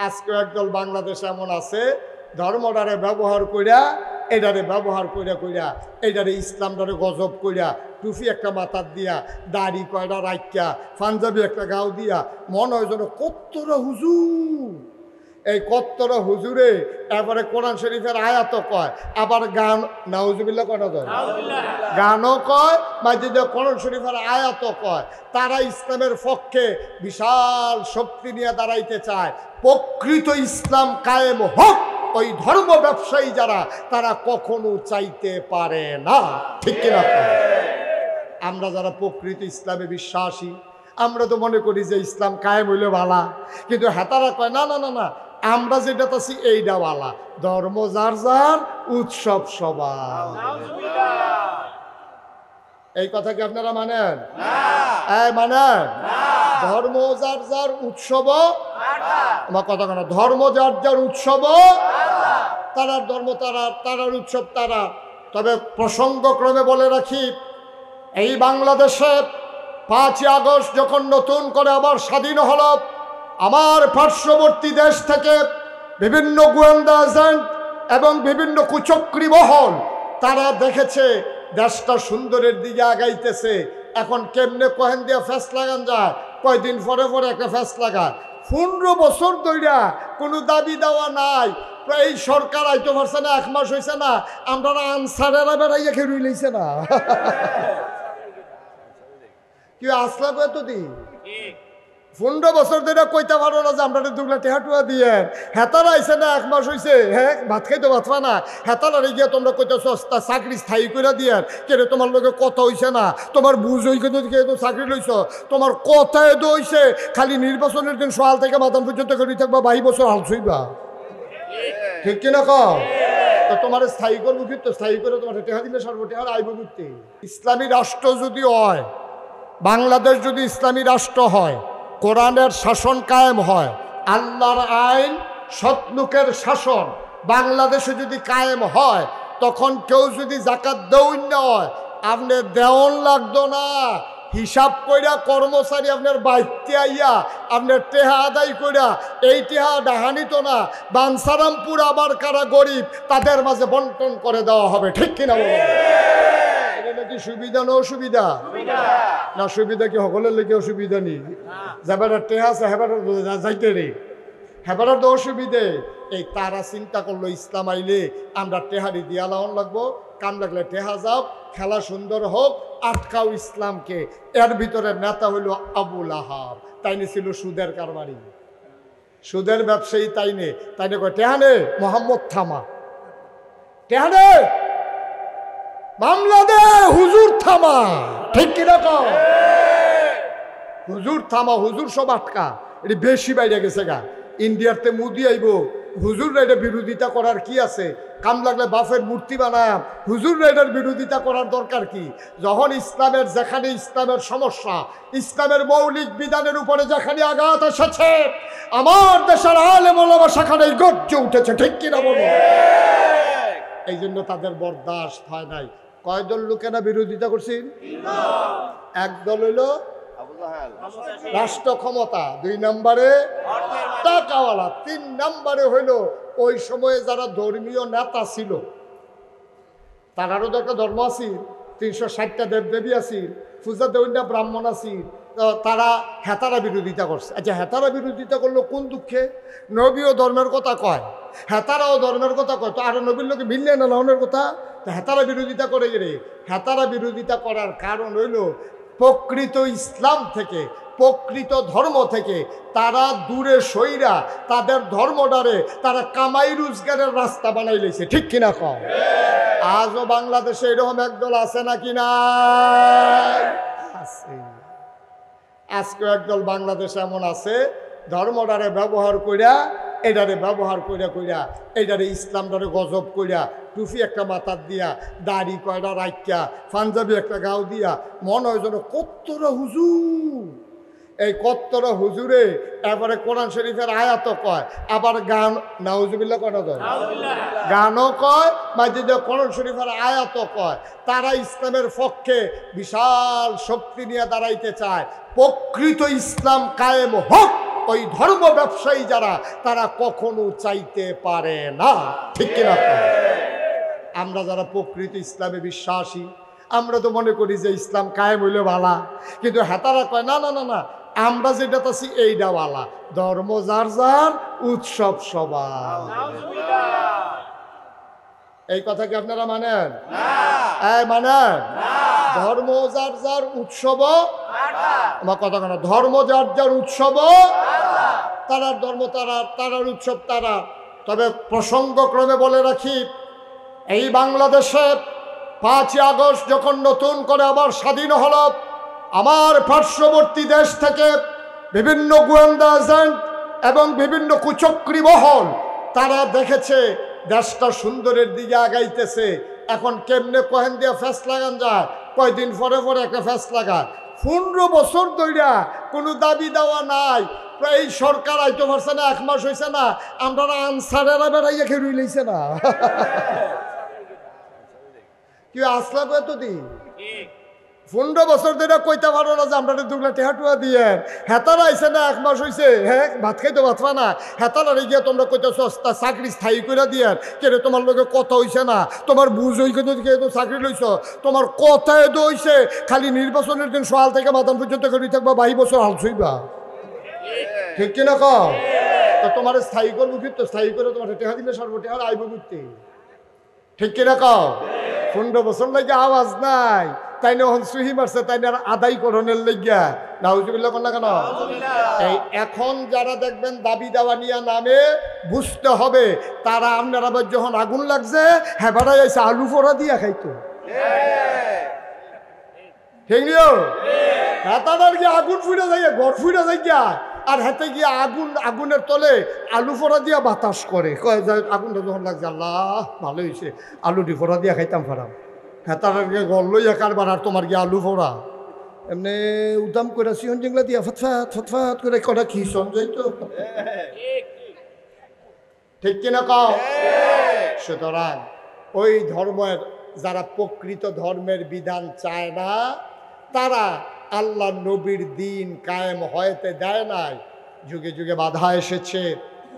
আজকে একদল বাংলাদেশ এমন আছে ধর্মটারে ব্যবহার কইরা এটারে ব্যবহার কইরা কইরা এটারে ইসলামটারে গজব কইরা টুপি একটা মাথার দিয়া দাড়ি কয়টা রাখিয়া পাঞ্জাবি একটা গাও দিয়া মনে হয় যেন কত্তরা হুজুর। এই কত্তরা হুজুরে এবারে কোরআন শরীফের আয়াতও কয়, আবার গান নাউজুবিল্লাহ কয়টা কয়, গানও কয়, মাঝে কোরআন শরীফের আয়াতও কয়। তারা ইসলামের পক্ষে বিশাল শক্তি নিয়ে দাঁড়াইতে চায়। প্রকৃত ইসলাম কায়েম হোক ওই ধর্ম ব্যবসায়ী যারা, তারা কখনো চাইতে পারে না, ঠিক কিনা? আমরা যারা প্রকৃত ইসলামে বিশ্বাসী, আমরা তো মনে করি যে ইসলাম কায়েম হইলে ভালা, কিন্তু হেতারা কয় না না না না, আমরা যেটা আছি এইটা ভালা। ধর্ম যার যার, উৎসব সবার। এই কথা কি আপনারা মানেন? মানেন? ধর্ম যার যার, উৎসব আমার কথা কেন, ধর্ম যার যার, উৎসব তারার ধর্ম তারার উৎসব তারা। তবে প্রসঙ্গক্রমে বলে রাখি, এই বাংলাদেশে 5ই আগস্ট যখন নতুন করে আবার স্বাধীন হলো, আমার পার্শ্ববর্তী দেশ থেকে বিভিন্ন গোয়েন্দা এজেন্ট এবং বিভিন্ন কুচক্রী মহল তারা দেখেছে দেশটা সুন্দরের দিকে আগাইতেছে। এখন কেমনে কহেন দিয়ে ফ্যাস লাগান যায়, কয়দিন পরে পরে একটা ফ্যাস লাগায়। 15 বছর ধইরা কোনো দাবি দেওয়া নাই। এই সরকার আইতে পারছে না, 1 মাস হয়েছে না, আমরা আনসারেরা বেড়াইয়া খেয়ে লইছে না। কি আসলা কতদিন? 15 বছর ধরে কইতে পারো না যে আমরা 2 লাখ টাকা দিয়ে হেতারা আইসে না, 1 মাস হয়েছে, হ্যাঁ ভাত খাইতে পারবা না। হেতারা গিয়ে তোমরা কইতেছ চাকরি স্থায়ী করে দিয়ে, কেরে তোমার লোকে কথা হইছে না, তোমার বুঝ হই তো চাকরি লইছ, তোমার কথায় তো হইছে খালি নির্বাচনের দিন সকাল থেকে মাতাম পর্যন্ত করে থাকবা, 22 বছর হাল ছইবা, ঠিক কিনা কও? তো তোমার স্থায়ী করবো কিন্তু, স্থায়ী করে তোমার টেহা দিলে সর্বটেহার আইব করতে। ইসলামী রাষ্ট্র যদি হয়, বাংলাদেশ যদি ইসলামী রাষ্ট্র হয়, কোরআনের শাসন কায়েম হয়, আল্লাহর আইন, সৎলোকের শাসন বাংলাদেশে যদি কায়েম হয়, তখন কেউ যদি জাকাত দেউন না হয়, আপনি দেওন লাগতো না, হিসাব কইরা কর্মচারী আপনার বাইতে আইয়া আপনার টেহা আদায় কইরা এই টেহা ডাহানিত না, বানসারামপুর আবার কারা গরিব তাদের মাঝে বন্টন করে দেওয়া হবে, ঠিক কিনা বলো? কি সুবিধা না অসুবিধা? না সুবিধা কি সকলের লেগে অসুবিধা নেই, যাবার টেহা আছে হেবার যাইতে রে, হেবার তো অসুবিধে। এই তারা চিন্তা করলো ইসলাম আইলে আমরা টেহারি দিয়া লাউন লাগবো, কাম লাগলে টেহা যাও, খেলা সুন্দর হোক, আটকাও ইসলামকে। এর ভিতরে নেতা হইল আবু লাহাব, তাইনে ছিল সুদের কারবারি, সুদের ব্যবসায়ী, তাইনে কয় টেহানে মোহাম্মদ থামা, টেহানে মামলা দে, হুজুর থামা, ঠিক কিনা কও? হুজুর থামা, হুজুর সব আটকা, এটি বেশি বাইরে গেছে গা। ইন্ডিয়াতে মুদি আইব, হুজুর রাইডার বিরোধিতা করার কি আছে? কাম লাগলে বাফের মূর্তি বানায়, হুজুর রাইডার বিরোধিতা করার দরকার কি? যখন ইসলামের, যেখানে ইসলামের সমস্যা, ইসলামের মৌলিক বিধানের উপরে যেখানে আঘাত এসেছে, আমার দেশের আলেম ওলামা সেখানে গর্জে উঠেছে, ঠিক কিনা বলো? এই জন্য তাদের বরদাস্ত হয় নাই। কয় দল লোকেরা বিরোধিতা করছেন? একদল হইল রাষ্ট্র ক্ষমতা, 2 নম্বরে টাকাওয়ালা, 3 নম্বরে হইল ওই সময়ে যারা ধর্মীয় নেতা ছিল, তারারও তো একটা ধর্ম আছিল, 360টা দেবদেবী আছিল, পূজা দেউন্ডা ব্রাহ্মণ আছিল, তারা হেতারা বিরোধিতা করছে। আচ্ছা হেতারা বিরোধিতা করলো কোন দুঃখে? নবীও ধর্মের কথা কয়, হেতারাও ধর্মের কথা কয়, তো আরো নবীর লোকে মিললে না লাউনের কথা, তো হেতারা বিরোধিতা করে গেলে। হেতারা বিরোধিতা করার কারণ হইল প্রকৃত ইসলাম থেকে, প্রকৃত ধর্ম থেকে তারা দূরে সইরা তাদের ধর্মটারে তারা কামাই রোজগারের রাস্তা বানাই লেছে, ঠিক কিনা কম? আজও বাংলাদেশে এরকম একদল আছে নাকি না? আছে। আজকে একদল বাংলাদেশ এমন আছে ধর্মটারে ব্যবহার কইরা এটারে ব্যবহার কইরা কইরা এটারে ইসলামটারে গজব কইরা টুপি একটা মাথার দিয়া দাড়ি কয়টা রাখিয়া পাঞ্জাবি একটা গাও দিয়া মনে হয় যেন কত্তরা হুজুর। এই কত্তরা হুজুরে এবারে কোরআন শরীফের আয়াতও কয়, আবার গান নাউজুবিল্লাহ কয়টা কয়, গানও কয়, মাঝে কোরআন শরীফের আয়াতও কয়। তারা ইসলামের পক্ষে বিশাল শক্তি নিয়ে দাঁড়াইতে চায়। প্রকৃত ইসলাম কায়েম হোক ওই ধর্ম ব্যবসায়ী যারা তারা কখনো চাইতে পারে না। ঠিক কিনা? আমরা যারা প্রকৃত ইসলামে বিশ্বাসী আমরা তো মনে করি যে ইসলাম কায়েম হইলে ভালা, কিন্তু হেতারা কয় না না না না, আমরা যেটা আছি এইটা ভালা, ধর্ম যার যার উৎসব সবার। এই কথা কি আপনারা মানেন? মানেন? ধর্ম যার যার উৎসব, আমার কথা কেন, ধর্ম যার যার উৎসব, তারার ধর্ম তারার উৎসব তারা। তবে প্রসঙ্গক্রমে বলে রাখি, এই বাংলাদেশে 5ই আগস্ট যখন নতুন করে আবার স্বাধীন হল, আমার পার্শ্ববর্তী দেশ থেকে বিভিন্ন গোয়েন্দা এজেন্ট এবং বিভিন্ন কুচক্রী মহল তারা দেখেছে দেশটা সুন্দরের দিকে আগাইতেছে। এখন কেমনে কহেন দিয়ে ফ্যাস লাগান যায়, কয়দিন পরে পরে একটা ফ্যাস লাগায়। 15 বছর ধইরা কোনো দাবি দেওয়া নাই, এই সরকার আইতে পারছে না, 1 মাস হয়েছে না, আমরা আনসারেরা বেড়াইয়া খেয়ে রইলেছে না। কি আসলা কত দিন 15 বছর ধরে কইতে পারো না যে আমরা 2 লাখ টাকা দিয়ে হেতারা আইসে না, 1 মাস হয়েছে, হ্যাঁ ভাত খাইতে পারবা না, হেতারা গিয়ে তোমরা কইতে সস্তা চাকরি স্থায়ী করে দিয়ে কেন তোমার লোকে কথা হইছে না, তোমার বুঝ হই তো চাকরি লইছ, তোমার কথায় তো হইছে খালি নির্বাচনের দিন সকাল থেকে মাতান পর্যন্ত করি থাকবা, 22 বছর হাল ছইবা। ঠিক কিনা কও? তো তোমার স্থায়ী করবো, কিন্তু স্থায়ী করে তোমার টেহা দিলে সর্বটেহার আইব করতে। ঠিক কিনা কও? 15 বছর লাগে আওয়াজ নাই, তাই না সুহি মারছে, তাই না আদায় করণের লেগিয়া নাউজুবিল্লাহ কোন না কেন? এই এখন যারা দেখবেন দাবি দেওয়া নিয়ে নামে, বুঝতে হবে তারা আপনারা যখন আগুন লাগছে হ্যাঁ বাড়াই আইসে আলু ফোড়া দিয়া খাইতো। ঠিক নিও হ্যাঁ, তার গিয়ে আগুন ফুটে যাই, ঘর ফুটে যাই গিয়া, আর হাতে গিয়ে আগুনের তলে আলু ফোড়া দিয়া বাতাস করে, আগুনটা যখন লাগছে আল্লাহ ভালো হয়েছে আলুটি ফোড়া দিয়া খাইতাম ফারাম। হ্যাঁ তার গিয়ে ঘর লইয়া কারবার, আর তোমার গিয়ে আলু ফোড়া এমনি উদাম করে সিহন জিংলা দিয়া ফটফাট ফটফাট করে কটা খিসন যাইতো। ঠিক কিনা কও? সুতরাং ওই ধর্মের যারা প্রকৃত ধর্মের বিধান চায় না, তারা আল্লাহ নবীর দিন কায়েম হইতে দেয় নাই। যুগে যুগে বাধা এসেছে,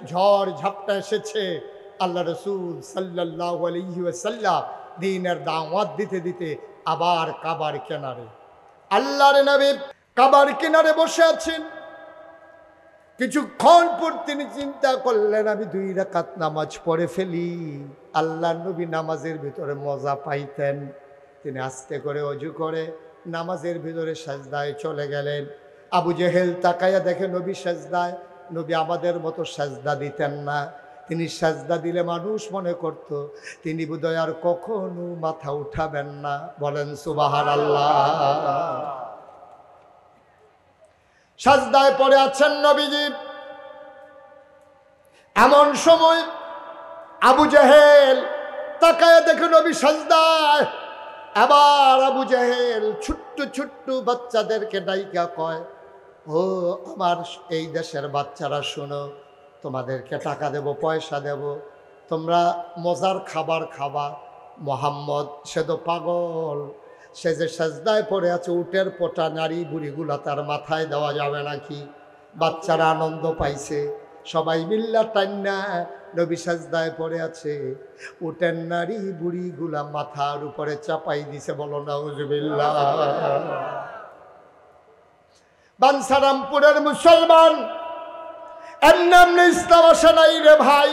ঝড় ঝাপটা এসেছে, আল্লাহ রসুল সাল্লাল্লাহু আলাইহি ওয়াসাল্লাম দিনের দাওয়াত দিতে দিতে আবার কাবার কিনারে, আল্লাহর নবী কাবার কিনারে বসে আছেন। কিছুক্ষণ পর তিনি চিন্তা করলেন আমি 2 রাকাত নামাজ পড়ে ফেলি। আল্লাহ নবী নামাজের ভিতরে মজা পাইতেন। তিনি আস্তে করে ওযু করে নামাজের ভিতরে সাজদায় চলে গেলেন। আবু জেহেল তাকায়া দেখে নবী সাজদায়। নবী আমাদের মতো সাজদা দিতেন না, তিনি সাজদা দিলে মানুষ মনে করত তিনি বোধহয় আর কখনো মাথা উঠাবেন না। বলেন সুবহানাল্লাহ। সাজদায় পড়ে আছেন নবীজি। এমন সময় আবু জেহেল তাকায় দেখে নবী সাজদায়। আবার আবু জেহেল ছোট্ট ছোট্ট বাচ্চাদেরকে ডাইকা কয়, ও আমার এই দেশের বাচ্চারা শোনো, তোমাদেরকে টাকা দেব, পয়সা দেব, তোমরা মজার খাবার খাবা। মোহাম্মদ সে তো পাগল, সে যে সাজদায় পড়ে আছে, উটের পোটা নারী বুড়িগুলা তার মাথায় দেওয়া যাবে নাকি? বাচ্চারা আনন্দ পাইছে, সবাই মিল্লা টান্না নবী সাজদায় পড়ে আছে, উটের নারী বুড়িগুলা মাথার উপরে চাপাই দিছে। বলো নাউজুবিল্লাহ। বাঞ্ছারামপুরের মুসলমান এমনি ইসলাম আসে নাই রে ভাই,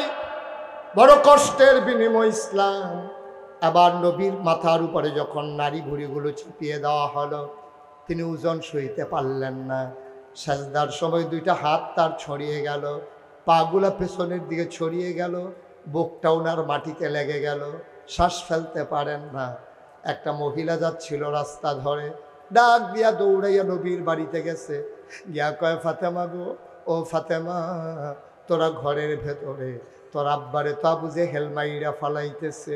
বড় কষ্টের বিনিময় ইসলাম। আবার নবীর মাথার উপরে যখন নারী বুড়িগুলো চাপিয়ে দেওয়া হলো, তিনি ওজন সইতে পারলেন না। সাজদার সময় 2টা হাত তার ছড়িয়ে গেল, পাগুলা পেছনের দিকে ছড়িয়ে গেল, বুকটা ওনার মাটিতে লেগে গেল, শ্বাস ফেলতে পারেন না। একটা মহিলা যাচ্ছিল রাস্তা ধরে, ডাক দিয়া দৌড়াইয়া নবীর বাড়িতে গেছে, গিয়া কয়, ফাতেমা গো, ও ফাতেমা, তোরা ঘরের ভেতরে তোর আব্বারে তো আবু জেহেল মাইরা ফালাইতেছে।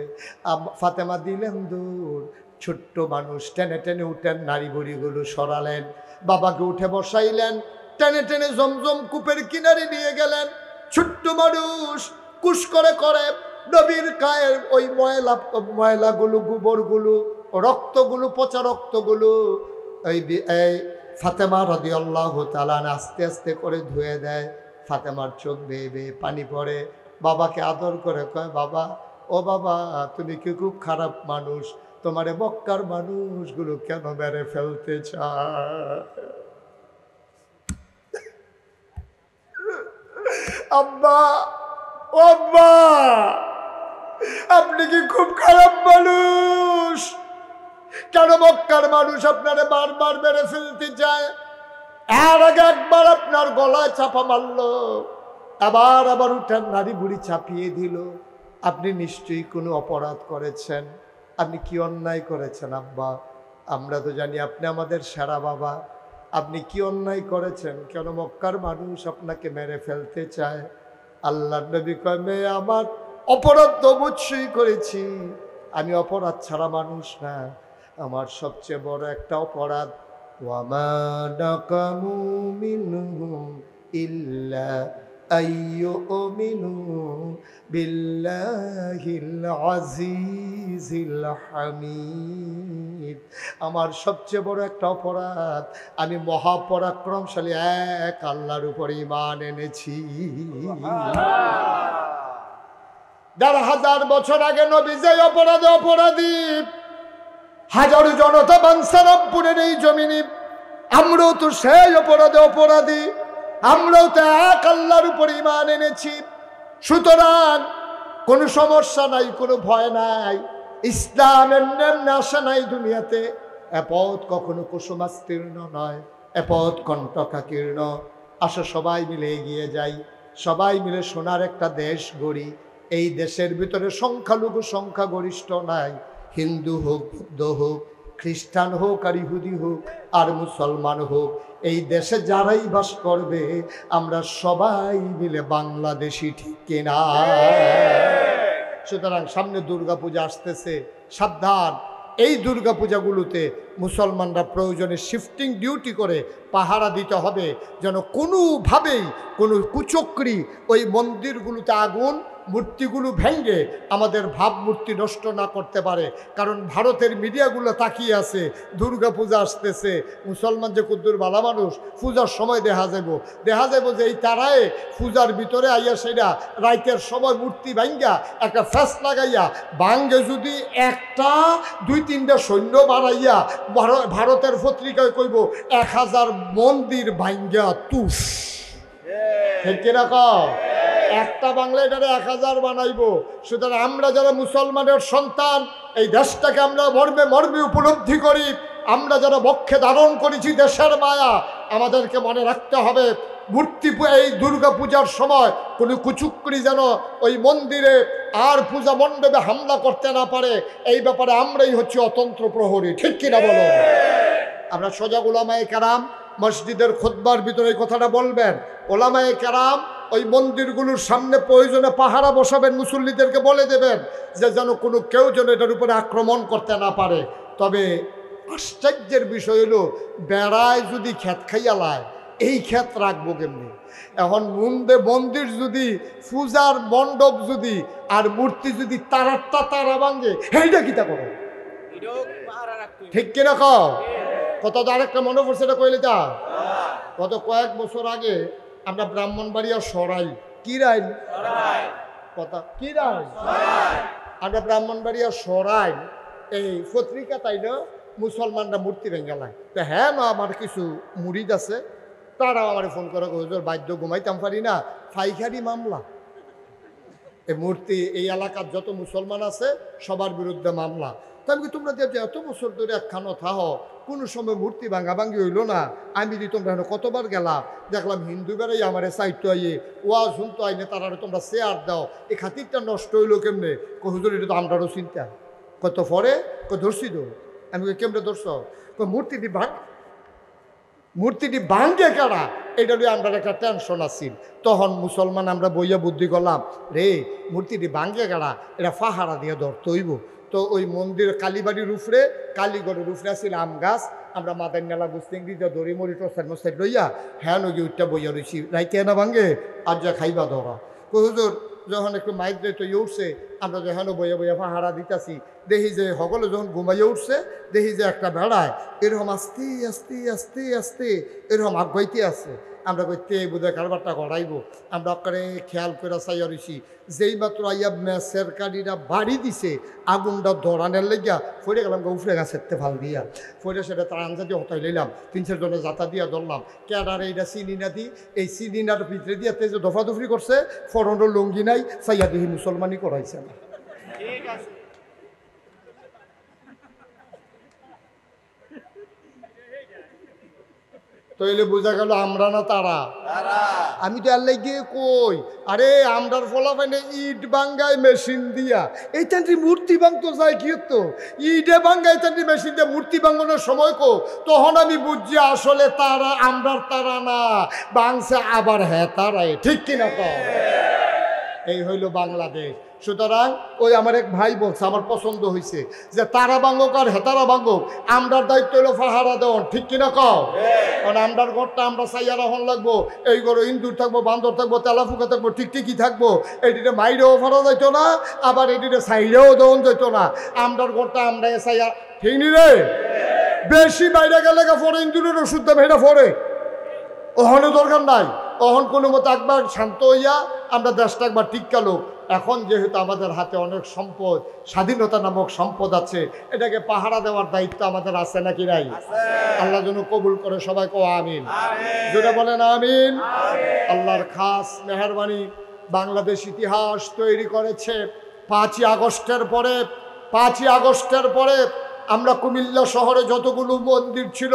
ফাতেমা দিলেন দূর, ছোট্ট মানুষ টেনে টেনে উঠেন, নারী বুড়িগুলো সরালেন, বাবাকে উঠে বসাইলেন, টেনে টেনে জমজম কূপের কিনারে নিয়ে গেলেন। ছোট্ট মানুষ কুশ করে করে নবীর গায়ের ওই ময়লাগুলো, গোবরগুলো, রক্তগুলো, পচা রক্তগুলো, এই ফাতেমা রাদিয়াল্লাহু তাআলা আস্তে আস্তে করে ধুয়ে দেয়। ফাতেমার চোখ বেয়ে বেয়ে পানি পড়ে। বাবাকে আদর করে কয়, বাবা, ও বাবা, তুমি কি খুব খারাপ মানুষ? তোমারে মক্কার মানুষগুলো কেন মেরে ফেলতে চায়? আব্বা, ও আব্বা, আপনি কি খুব খারাপ মানুষ? কেন মক্কার মানুষ আপনারে বারবার মেরে ফেলতে চায়? এর আগে একবার আপনার গলায় চাপা মারলো, আবার উঠান নারী বুড়ি চাপিয়ে দিল। আপনি নিশ্চয়ই কোনো অপরাধ করেছেন। আপনি কি অন্যায় করেছেন আব্বা? আমরা তো জানি আপনি আমাদের সেরা বাবা। আপনি কি অন্যায় করেছেন? কেন মক্কার মানুষ আপনাকে মেরে ফেলতে চায়? আল্লাহর নবী কয়, মেয়ে আমার, অপরাধ তো অবশ্যই করেছি। আমি অপরাধ ছাড়া মানুষ না। আমার সবচেয়ে বড় একটা অপরাধ, ওয়ামা নাকামু মিনহুম ইল্লা আইয়ুমিনু বিল্লাহিল আজিজিল হামিদ। আমার সবচেয়ে বড় একটা অপরাধ, আমি মহাপরাক্রমশালী এক আল্লাহর উপর ঈমান এনেছি। ১,৫০০ বছর আগে নবী যে অপরাধে অপরাধী, হাজারো জনতা বানসারামপুরের এই জমিনে, আমরাও তো সেই অপরাধে অপরাধী। আমরাও তো এক আল্লাহর উপর ঈমান এনেছি। সুতরাং কোনো সমস্যা নাই, কোনো ভয় নাই। ইসলামের নেমনে আসে নাই দুনিয়াতে। এ পথ কখনো কুসুমাস্তীর্ণ নয়, এ পথ কণ্টকাকীর্ণ। আসো সবাই মিলে এগিয়ে যাই, সবাই মিলে সোনার একটা দেশ গড়ি। এই দেশের ভিতরে সংখ্যালঘু সংখ্যাগরিষ্ঠ নাই। হিন্দু হোক, বৌদ্ধ হোক, খ্রিস্টান হোক, আর ইহুদি হোক, আর মুসলমান হোক, এই দেশে যারাই বাস করবে, আমরা সবাই মিলে বাংলাদেশি, ঠিক কিনা? সুতরাং সামনে দুর্গাপূজা আসতেছে, সাবধান। এই দুর্গাপূজাগুলোতে মুসলমানরা প্রয়োজনে শিফটিং ডিউটি করে পাহারা দিতে হবে, যেন কোনোভাবেই কোনো কুচক্রী ওই মন্দিরগুলোতে আগুন, মূর্তিগুলো ভেঙে আমাদের ভাবমূর্তি নষ্ট না করতে পারে। কারণ ভারতের মিডিয়াগুলো তাকিয়ে আছে, দুর্গাপূজা আসতেছে, মুসলমান যে কুদ্দুর বালা মানুষ, পূজার সময় দেখা যাব যে এই তারায় পূজার ভিতরে আইয়া সেটা রাইতের সময় মূর্তি ভাঙ্গা একটা ফ্যাস লাগাইয়া ভাঙ্গে যদি একটা ২-৩টা সৈন্য বাড়াইয়া ভারতের পত্রিকায় কইব ১,০০০ মন্দির ভাঙ্গা তুষ, ঠিক কিরকম? একটা বাংলায় এটারে ১,০০০ বানাইবো। সুতরাং আমরা যারা মুসলমানের সন্তান, এই দেশটাকে আমরা মর্মে মর্মে উপলব্ধি করি, আমরা যারা বক্ষে ধারণ করেছি দেশের মায়া, আমাদেরকে মনে রাখতে হবে মূর্তি এই দুর্গা পূজার সময় কোনো কুচুক্রি যেন ওই মন্দিরে আর পূজা মণ্ডপে হামলা করতে না পারে। এই ব্যাপারে আমরাই হচ্ছে অতন্ত্র প্রহরী, ঠিক কিনা বলো? আমরা সজাগ। ওলামায়ে কেরাম মসজিদের খুতবার ভিতরে এই কথাটা বলবেন। ওলামায়ে কেরাম ওই মন্দিরগুলোর সামনে প্রয়োজনে পাহারা বসাবেন, মুসল্লিদেরকে বলে দেবেন যে যেন কোনো কেউ যেন এটার উপরে আক্রমণ করতে না পারে। তবে আশ্চর্যের বিষয় হলো, বেড়ায় যদি ক্ষেত খাইয়া লায়, এই ক্ষেত রাখবো কেমনি? এখন মন্দির যদি, পূজার মণ্ডপ যদি, আর মূর্তি যদি তারাটা তারা ভাঙে, এইটা কিতা করো? ঠিক কিরকম? কত আরেকটা মনে পড়ছে, এটা কইলে তা গত কয়েক বছর আগে আমরা ব্রাহ্মণবাড়িয়া সরাই, কি রাই কথা, কি রাই, আমরা ব্রাহ্মণবাড়িয়া সরাই এই পত্রিকা, তাই না, মুসলমানরা মূর্তি ভেঙ্গালায়। তো হ্যাঁ, না আমার কিছু মুরিদ আছে, তারাও আমার ফোন করে, হুজুর বাদ্য ঘুমাইতাম পারি না, ফাইখারি মামলা। এই মূর্তি এই এলাকার যত মুসলমান আছে সবার বিরুদ্ধে মামলা। তো আমি, তোমরা যে এত বছর ধরে একখানো থাহ, কোনো সময় মূর্তি ভাঙাভাঙ্গি হইল না। আমি যদি তোমরা কতবার গেলাম, দেখলাম হিন্দু বেড়াই আমার সাহিত্য আইয়ে ওয়াজ শুনতো আইনে, তারা তোমরা শেয়ার দাও, এই খাতিরটা নষ্ট হইলো কেমনে? হুজুর এটা তো আমরারও চিন্তা। কত পরে ধরছি তো আমি, কেমনে ধরছ? মূর্তিটি ভাঙ্গে কারা, এটা নিয়ে আমরা একটা টেনশন আছি। তখন মুসলমান আমরা বইয়া বুদ্ধি করলাম, রে মূর্তিটি ভাঙ্গে কারা, এটা পাহারা দিয়ে ধরতে হইব। তো ওই মন্দির কালীবাড়ির উপরে, কালীগড়ের উপরে আছিল আম গাছ, আমরা মাদার নেলা গুস্তিংড়ি দিয়ে দড়ি মরি টোসাইড মোসাইড লইয়া হ্যাঁ নগি উঠটা বইয়া রয়েছি, রাইতে না ভাঙ্গে আর যা খাইবা ধরা। হুজুর যখন একটু মাইক দিয়ে তৈরি উঠছে আমরা যখন বইয়ে বইয়ে পাহারা দিতেছি দেখি যে সকলে যখন ঘুমাইয়ে উঠছে দেখি যে একটা বেড়ায় এরকম আস্তে আস্তে আস্তে আস্তে এরকম আগাইতে আছে আমরা কইতে বোধহয় কারবারটা গড়াইব আমরা আপনারে খেয়াল করে চাইয়া রইছি যেই মাত্র আইয়া ম্যাচের কাড়িরা বাড়ি দিছে আগুনটা ধরানের লেগিয়া ফইরে গেলাম উফরে গাছেরতে ফাল দিয়া ফইরে সেটা তার আঞ্জা দিয়ে হতাই লইলাম 3-4 জনের যাতা দিয়া ধরলাম ক্যাডারে এইটা চিনি না দি এই চিনিনার ভিতরে দিয়া তেজে দফাদফি করছে ফরনের লুঙ্গি নাই চাইয়া দেখি মুসলমানই করাইছে না ঠিক আছে তইলে বোঝা গেল আমরা না তারা আমি তো আল্লাহ গিয়ে কই আরে আমরার ফলাফাইনে ইট বাঙ্গায় মেশিন দিয়া এই তান্ত্রি মূর্তি ভাঙতো যায় কি তো ইটে বাঙ্গায় তান্ত্রি মেশিন দিয়ে মূর্তি ভাঙানোর সময় কো তখন আমি বুঝছি আসলে তারা আমরার তারা না বাংছে আবার হ্যাঁ তারাই ঠিক কিনা তো এই হইল বাংলাদেশ সুতরাং ওই আমার এক ভাই বলছে আমার পছন্দ হয়েছে যে তারা ভাঙুক আর হেতারা ভাঙুক আমরার দায়িত্ব হলো পাহারা দেওয়ার ঠিক কিনা কও কারণ আমরার ঘরটা আমরা চাইয়া রাখন লাগবো এই ঘরে ইন্দুর থাকবো বান্দর থাকবো তেলাফুকা থাকবো ঠিকই থাকবো এটিতে মাইরেও ফারা যাইত না আবার এটিতে সাইরেও দেওয়া যেত না আমরার ঘরটা আমরা চাইয়া ঠিক নি রে বেশি বাইরে গেলে ফরে ইন্দুরের ওষুধ দেবে এটা ফরে ওহনে দরকার নাই অহন কোনো মতো একবার শান্ত হইয়া আমরা দেশটা একবার টিক্কা লোক এখন যেহেতু আমাদের হাতে অনেক সম্পদ স্বাধীনতা নামক সম্পদ আছে এটাকে পাহারা দেওয়ার দায়িত্ব আমাদের আছে নাকি নাই আল্লাহ যেন কবুল করে সবাই কো আমিন যেটা বলেন আমিন আল্লাহর খাস মেহরবানি বাংলাদেশ ইতিহাস তৈরি করেছে 5ই আগস্টের পরে আমরা কুমিল্লা শহরে যতগুলো মন্দির ছিল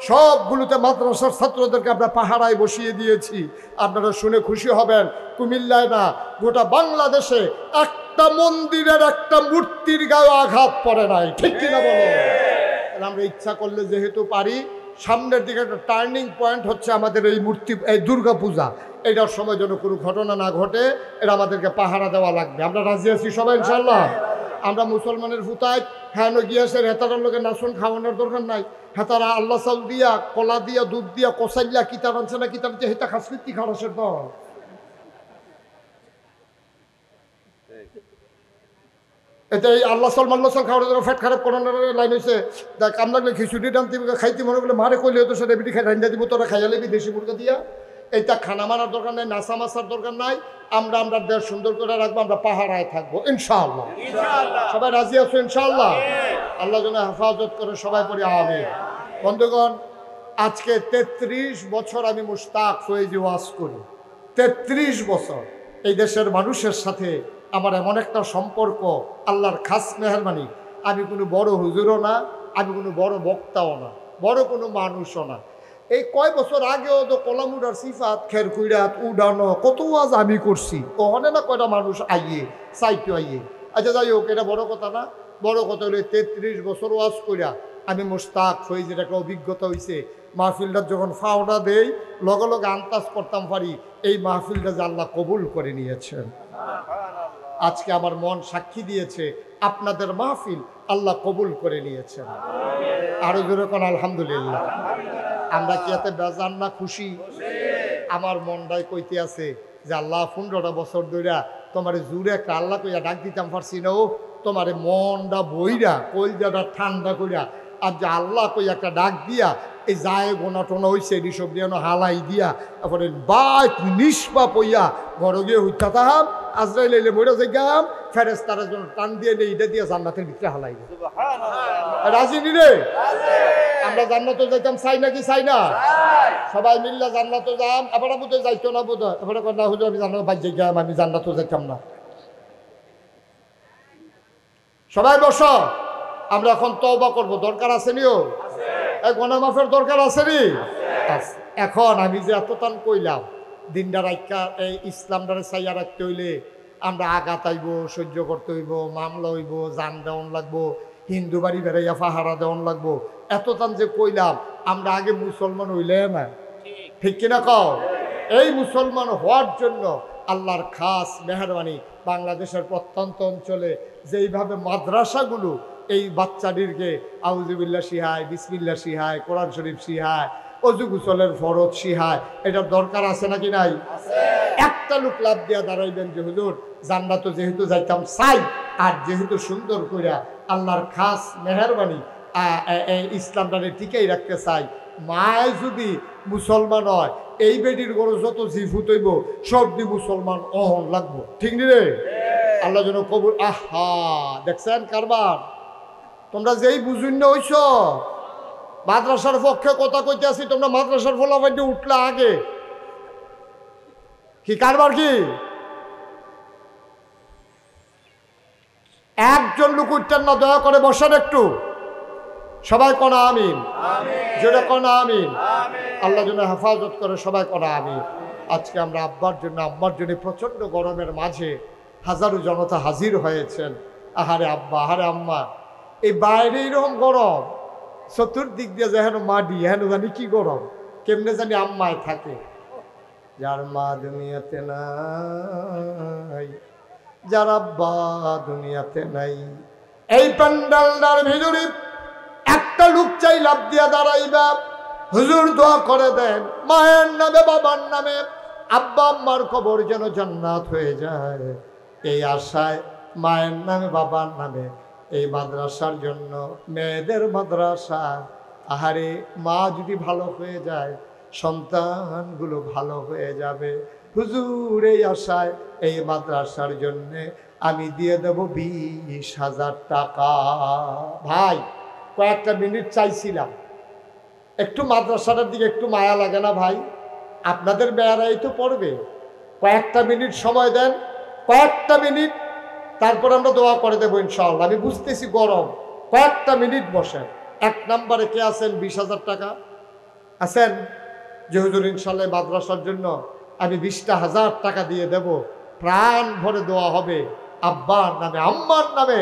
সবগুলোতে মাদ্রাসার ছাত্রদেরকে আমরা পাহারায় বসিয়ে দিয়েছি আপনারা শুনে খুশি হবেন কুমিল্লায় না গোটা বাংলাদেশে একটা মন্দিরের একটা মূর্তির গায়ে আঘাত পড়ে নাই ঠিক কিনা বলো আমরা ইচ্ছা করলে যেহেতু পারি সামনের দিকে একটা টার্নিং পয়েন্ট হচ্ছে আমাদের এই মূর্তি এই দুর্গা পূজা এটার সময় যেন কোনো ঘটনা না ঘটে এটা আমাদেরকে পাহারা দেওয়া লাগবে আমরা রাজি আছি সবাই ইনশাল্লাহ আমরা মুসলমানের ফুতায় হ্যাঁ গিয়েছে হেতারার লোকের নাচন খাওয়ানোর দরকার নাই হেতারা আল্লাহ চাল দিয়া কলা দিয়া দুধ দিয়া কষাইয়া কিতাব আনছে না কিতাব দিয়ে হেতা খাসকি খাওয়াসের দল এটা এই আল্লাহ সাল মাল্লা সাল খাওয়ার জন্য ফ্যাট খারাপ করানোর লাইন হয়েছে দেখ কাম লাগলে খিচুড়ি টানতে খাইতে মনে করলে মারে কইলে হতো সেটা বিটি খাই রান্না দিব তোরা খাইয়া লেবি দেশি মুরগা দিয়া এইটা খানা মানার দরকার নাই নাচা মাছার দরকার নাই আমরা আমরা দেশ সুন্দর করে রাখবো আমরা পাহারায় থাকবো ইনশাআল্লাহ সবাই রাজি আছো ইনশাআল্লাহ আল্লাহ যেন হেফাজত করে সবাই পড়ি আমিন বন্ধুগণ আজকে 33 বছর আমি মুশতাক ফয়েজি ওয়াজ করি 33 বছর এই দেশের মানুষের সাথে আমার এমন একটা সম্পর্ক আল্লাহর খাস মেহরবানি আমি কোনো বড় হুজুরও না আমি কোনো বড় বক্তাও না বড় কোনো মানুষও না এই কয় বছর আগেও তো কলামুডার সিফাত খের কুইরাত উডানো কত ওয়াজ আমি করছি ওখানে না কয়টা মানুষ আইয়ে চাইতে আইয়ে আচ্ছা যাই হোক এটা বড় কথা না বড় কথা হলো 33 বছর ওয়াজ কইরা আমি মুশতাক ফয়েজের একটা অভিজ্ঞতা হয়েছে মাহফিলটা যখন ফাওনা দেই লগে লগে আন্দাজ করতাম পারি এই মাহফিলটা যে আল্লাহ কবুল করে নিয়েছেন আজকে আমার মন সাক্ষী দিয়েছে আপনাদের মাহফিল আল্লাহ কবুল করে নিয়েছেন আরো জোরে কোন আলহামদুলিল্লাহ আমরা কি এতে বেজান না খুশি আমার মনটাই কইতে আছে যে আল্লাহ 15টা বছর ধইরা তোমারে জুড়ে একটা আল্লাহ কইয়া ডাক দিতাম পারছি না ও তোমারে মনটা বইরা কলজাটা ঠান্ডা কইরা আর যে আল্লাহ কই একটা ডাক দিয়া এই যায় গোনা টোনা হয়েছে এসব দিয়ে হালাই দিয়া তারপরে বাইক নিষ্পাপ হইয়া ঘরে গিয়ে হইতা তাহাম আজরাইল এলে মরে যাইগাম ফেরেশতার জন্য টান দিয়ে নেই এটা দিয়ে জান্নাতের ভিতরে হালাই রাজি নি রে আমরা জান্নাতে যাইতাম চাই নাকি চাই না সবাই মিল্লা জান্নাতে যাম এবার বোধহয় যাইতো না বোধ হয় এবার না হুজুর আমি জান্নাত বাদ যাইগাম আমি জান্নাতে যাইতাম না সবাই বসো আমরা এখন তওবা করব দরকার আছে নিও গুনাহ মাফের দরকার আছে নি এখন আমি যে এতটান কইলাম দিনটা রাখা এই ইসলামটারে চাইয়া রাখতে হইলে আমরা আঘাত আইব সহ্য করতে হইব মামলা হইব জান দেওয়ান লাগবো হিন্দু বাড়ি বেড়াইয়া পাহারা দেওয়ান লাগবো এতটান যে কইলাম আমরা আগে মুসলমান হইলে না ঠিক কিনা কও এই মুসলমান হওয়ার জন্য আল্লাহর খাস মেহরবানি বাংলাদেশের প্রত্যন্ত অঞ্চলে যেইভাবে মাদ্রাসাগুলো এই বাচ্চাটিরকে আউযুবিল্লাহ শিহায় বিসমিল্লাহ শিহায় কোরআন শরীফ শিহায় অজু গোসলের ফরজ শিহায় এটার দরকার আছে নাকি নাই একটা লোক লাভ দিয়া দাঁড়াইবেন যে হুজুর জান্নাত যেহেতু যাইতাম চাই, আর যেহেতু সুন্দর কইরা আল্লাহর খাস মেহেরবানি ইসলামটারে টিকেই রাখতে চাই, মায় যদি মুসলমান হয় এই বেটির গরু যত জিফুত হইব সব দি মুসলমান অহন লাগবো, ঠিক নি রে? আল্লাহ যেন কবুল। আহা দেখছেন কারবার, তোমরা যেই বুঝুন হইছ মাদ্রাসার পক্ষে কথা কইতে আসি, তোমরা মাদ্রাসার ফলাফল উঠলে আগে কি কারবার কি? একজন লোক উঠতেন না, দয়া করে বসেন একটু, সবাই কনা আমিন, যেটা কনা আমিন। আল্লাহ যেন হেফাজত করে, সবাই কনা আমিন। আজকে আমরা আব্বার জন্য আম্মার জন্য প্রচন্ড গরমের মাঝে হাজারো জনতা হাজির হয়েছেন। আহারে আব্বা, আহারে আম্মা, এই বাইরে এরকম গরম, চতুর্দিক দিয়ে যেন মাটি, হেন জানি কি গরম, কেমনে জানি আম্মায় থাকে। যার মা দুনিয়াতে নাই, যার আব্বা দুনিয়াতে নাই, এই প্যান্ডালটার ভিতরে একটা লোক চাই লাভ দিয়া দাঁড়াইবা, হুজুর দোয়া করে দেন মায়ের নামে, বাবার নামে, আব্বা আম্মার কবর যেন জান্নাত হয়ে যায়, এই আশায় মায়ের নামে, বাবার নামে, এই মাদ্রাসার জন্য, মেয়েদের মাদ্রাসা। আহারে মা যদি ভালো হয়ে যায় সন্তানগুলো ভালো হয়ে যাবে। হুজুর এই আশায় এই মাদ্রাসার জন্যে আমি দিয়ে দেব 20,000 টাকা। ভাই কয়েকটা মিনিট চাইছিলাম, একটু মাদ্রাসাটার দিকে একটু মায়া লাগে না ভাই? আপনাদের মেয়েরাই তো পড়বে, কয়েকটা মিনিট সময় দেন, কয়েকটা মিনিট, তারপর আমরা দোয়া করে দেবো ইনশাআল্লাহ। আমি বুঝতেছি গরম, কয়েকটা মিনিট বসেন। 1 নম্বরে কে আছেন 20,000 টাকা আছেন? যে হুজুর ইনশাআল্লাহ মাদ্রাসার জন্য আমি 20,000 টাকা দিয়ে দেব, প্রাণ ভরে দোয়া হবে, আব্বার নামে আম্মার নামে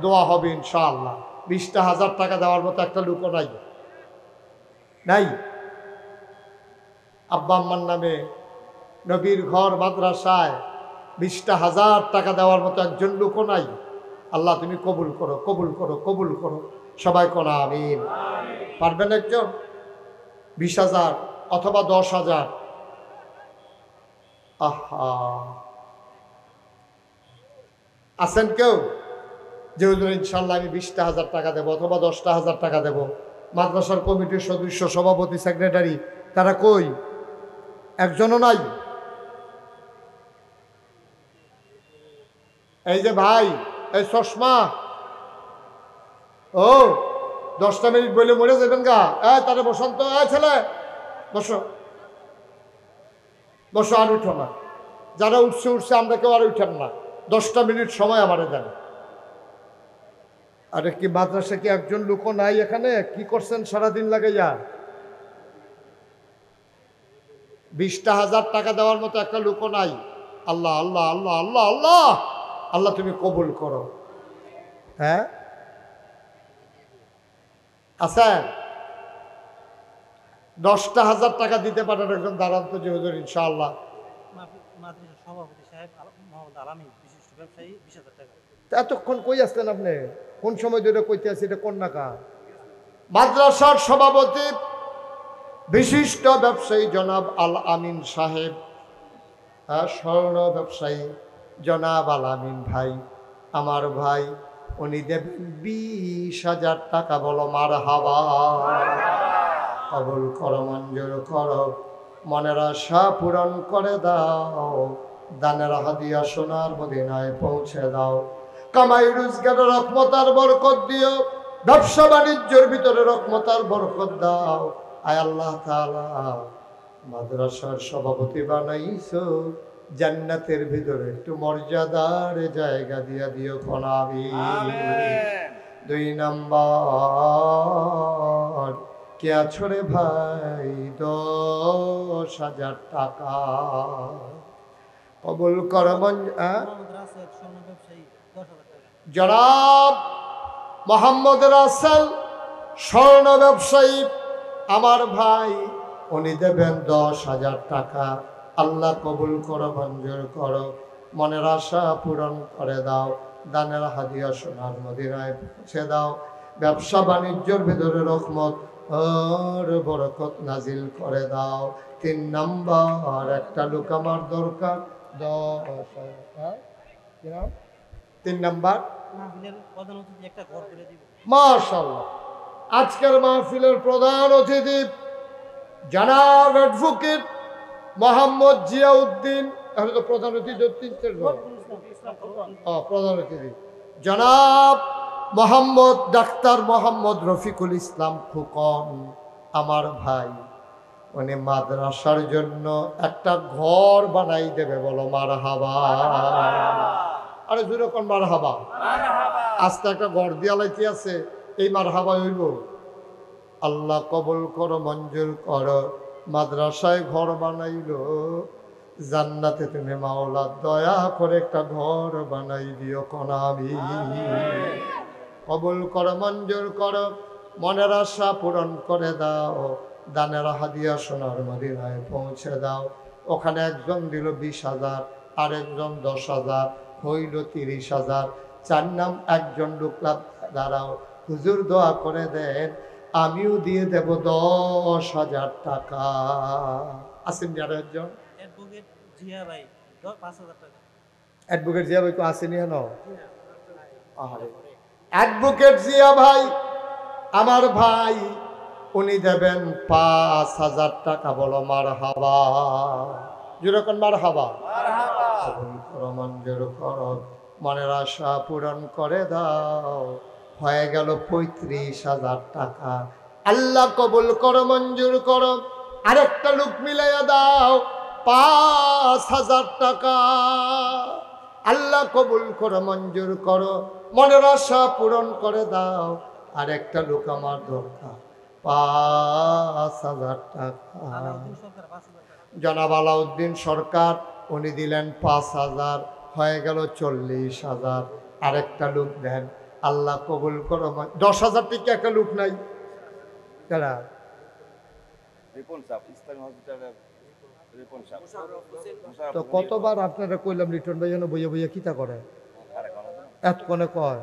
দোয়া হবে ইনশাআল্লাহ। 20,000 টাকা দেওয়ার মতো একটা লোকও নাই, নাই। আব্বা আম্মার নামে নবীর ঘর মাদ্রাসায় 20,000 টাকা দেওয়ার মতো একজন লোকও নাই। আল্লাহ তুমি কবুল করো, কবুল করো, কবুল করো, সবাই করো আমিন। পারবেন একজন? 20,000 অথবা 10,000? আহা, আছেন কেউ যে হুজুর ইনশাল্লাহ আমি 20,000 টাকা দেবো অথবা 10,000 টাকা দেবো? মাদ্রাসার কমিটির সদস্য, সভাপতি, সেক্রেটারি, তারা কই? একজনও নাই। এই যে ভাই, এই চশমা, ও 10টা মিনিট বলে মরে যাবেন গা। তারা বসন্ত, ছেলে বসো, বসো, আর উঠো না। যারা উঠছে উঠছে, আমরা কেউ আর উঠেন না। 10টা মিনিট সময় আমারে দেন। আরে কি মাদ্রাসা কি একজন লোকও নাই এখানে? কি করছেন সারাদিন লাগে? যা 20,000 টাকা দেওয়ার মতো একটা লোকও নাই। আল্লাহ আল্লাহ আল্লাহ আল্লাহ আল্লাহ, আল্লাহ তুমি কবুল করো। হ্যাঁ আছেন? 10,000 টাকা দিতে পারেন একজন? দাঁড়ান তো যে হুজুর ইনশাআল্লাহ। এতক্ষণ কই আসলেন আপনি? কোন সময় ধরে কইতে আছি? এটা কোন নাকা? মাদ্রাসার সভাপতি বিশিষ্ট ব্যবসায়ী জনাব আল আমিন সাহেব, স্বর্ণ ব্যবসায়ী জনাব আল আমিন ভাই, আমার ভাই, উনি দেবেন 20,000 টাকা। বলো মারহাবা। কবুল করো, মঞ্জুর করো, মনের আশা পূরণ করে দাও, দানের হাদিয়া সোনার মদিনায় পৌঁছে দাও, কামাই রোজগারের রহমত আর বরকত দিও, ব্যবসা বাণিজ্যের ভিতরে রহমত আর বরকত দাও। আয় আল্লাহ তাআলা, মাদ্রাসার সভাপতি বানাইছো, জান্নাতের ভিতরে একটু মর্যাদার জায়গা দিয়া দিও কোনাবি। 2 নম্বর, কে আছো রে ভাই? 10,000 টাকা কবুল করো। জনাব মোহাম্মদ রাসেল, স্বর্ণ ব্যবসায়ী, আমার ভাই, উনি দেবেন 10,000 টাকা। আল্লাহ কবুল করো, মঞ্জুর করো, মনের আশা পূরণ করে দাও, দানের হাদিয়া সোনার মদিনায় পৌঁছে দাও, ব্যবসা বাণিজ্যের ভিতরে রহমত, আর বরকত নাজিল করে দাও। 3 নাম্বার একটা লোক আমার দরকার 10,000। 3 নাম্বার মাশাআল্লাহ আজকের মাহফিলের প্রধান অতিথি জনাব অ্যাডভোকেট মোহাম্মদ জিয়াউদ্দিন। এখন তো প্রধান অতিথি প্রধান অতিথি জনাব মোহাম্মদ ডাক্তার মোহাম্মদ রফিকুল ইসলাম খোকন আমার ভাই, উনি মাদ্রাসার জন্য একটা ঘর বানাই দেবে। বলো মারহাবা। আরে যেরকম মারহাবা। আজকে একটা ঘর দেয়ালাইতে আছে, এই মারহাবা হইব। আল্লাহ কবুল করো, মঞ্জুর করো। মাদ্রাসায় ঘর বানাইলো, জান্নাতে তুমি মাওলা দয়া করে একটা ঘর বানাই দিও কোন আমি। কবুল করো, মঞ্জুর করো, মনের আশা পূরণ করে দাও। দানের হাদিয়া সোনার মদিনায় পৌঁছে দাও। ওখানে একজন দিল 20,000, আরেকজন 10,000, হইল 30,000। 4 নাম একজন ঢুকলাম, দাঁড়াও হুজুর দোয়া করে দেন, আমিও দিয়ে দেব 10,000 টাকা। আসেন যারা একজন অ্যাডভোকেট জিয়া ভাই 5,000 টাকা। অ্যাডভোকেট জিয়া ভাই তো আসেনি কেন? অ্যাডভোকেট জিয়া ভাই আমার ভাই, উনি দেবেন 5,000 টাকা। বলো মারহাবা। যেরকম মারহাবা। মঞ্জুর করো, মনের আশা পূরণ করে দাও। হয়ে গেল 35,000 টাকা। আল্লাহ কবুল করো, মঞ্জুর করো। আরেকটা লোক মিলাইয়া দাও 5,000 টাকা। আল্লাহ কবুল করো, মঞ্জুর করো, মনের আশা পূরণ করে দাও। আরেকটা লোক আমার দরকার 5,000 টাকা। জনাব আলাউদ্দিন সরকার, উনি দিলেন 5,000, হয়ে গেল 40,000। আরেকটা লোক দেন। আল্লাহ কবুল করো। 10,000 টাকা একটা লোক নাই কারা? তো কতবার আপনারা কইলাম লিটন ভাই যেন বইয়া বইয়া কিতা করে এতক্ষণে কয়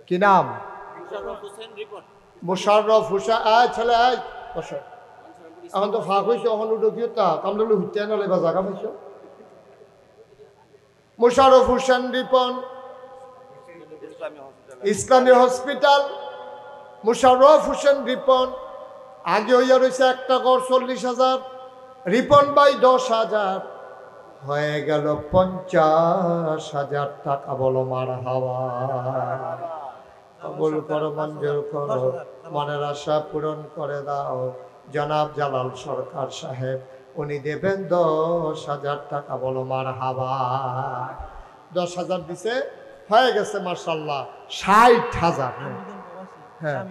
কি নাম? মোশাররফ হোসেন। ছেলে এখন তো ফাঁক হয়েছে, এখন উঠো তা কামড়ে হুইতে নালে বা জায়গা পাইছ। মোশাররফ হোসেন রিপন, ইসলামী হসপিটাল। মোশাররফ হোসেন রিপন আগে হইয়া রয়েছে একটা ঘর 40,000। রিপন ভাই 10,000, হয়ে গেল 50,000 টাকা। বলো মারহাবা। কবুল করো, মঞ্জুর করো, মনের আশা পূরণ করে দাও। জনাব জালাল সরকার সাহেব, উনি দেবেন 10,000 টাকা। বলো মারহাবা। 10,000 দিছে, হয়ে গেছে মাশাআল্লাহ 60,000। হ্যাঁ,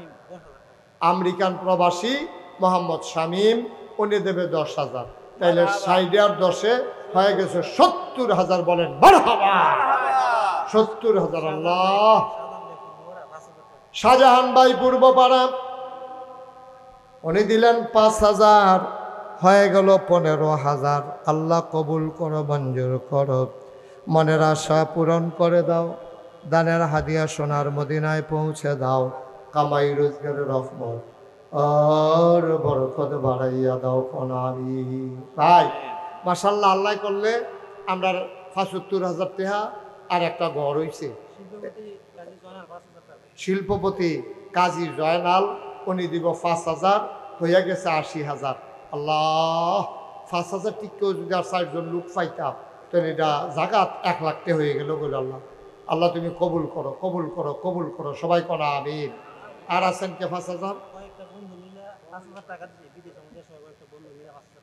আমেরিকান প্রবাসী মোহাম্মদ শামীম, উনি দেবে 10,000। তাইলে 60 আর 10 হয়ে গেছে 70,000। বলেন মারহাবা। 70,000। আল্লাহ। শাহজাহান ভাই পূর্বপাড়া, উনি দিলেন 5,000, হয়ে গেল 15,000। আল্লাহ কবুল করো, মঞ্জুর করো, মনের আশা পূরণ করে দাও। দানের হাদিয়া সোনার মদিনায় পৌঁছে দাও। কামাই রোজগারের রহমত আর বরকত বাড়াইয়া দাও কোন আমি। ভাই মাশাআল্লাহ, আল্লাহ করলে আমরা 75,000 টাকা আর একটা ঘর হইছে। শিল্পপতি কাজী জয়নাল, উনি দিব 5,000, হইয়া গেছে 80,000। আল্লাহ, 5,000 টিকেও যদি আর 4 জন লোক পাইতাম তাহলে এটা জাগাত 1 লাখ টাকা হয়ে গেল। বলে আল্লাহ, আল্লাহ তুমি কবুল করো, কবুল করো, কবুল করো। সবাই কোনা আমিন। আর আছেন কে 5,000?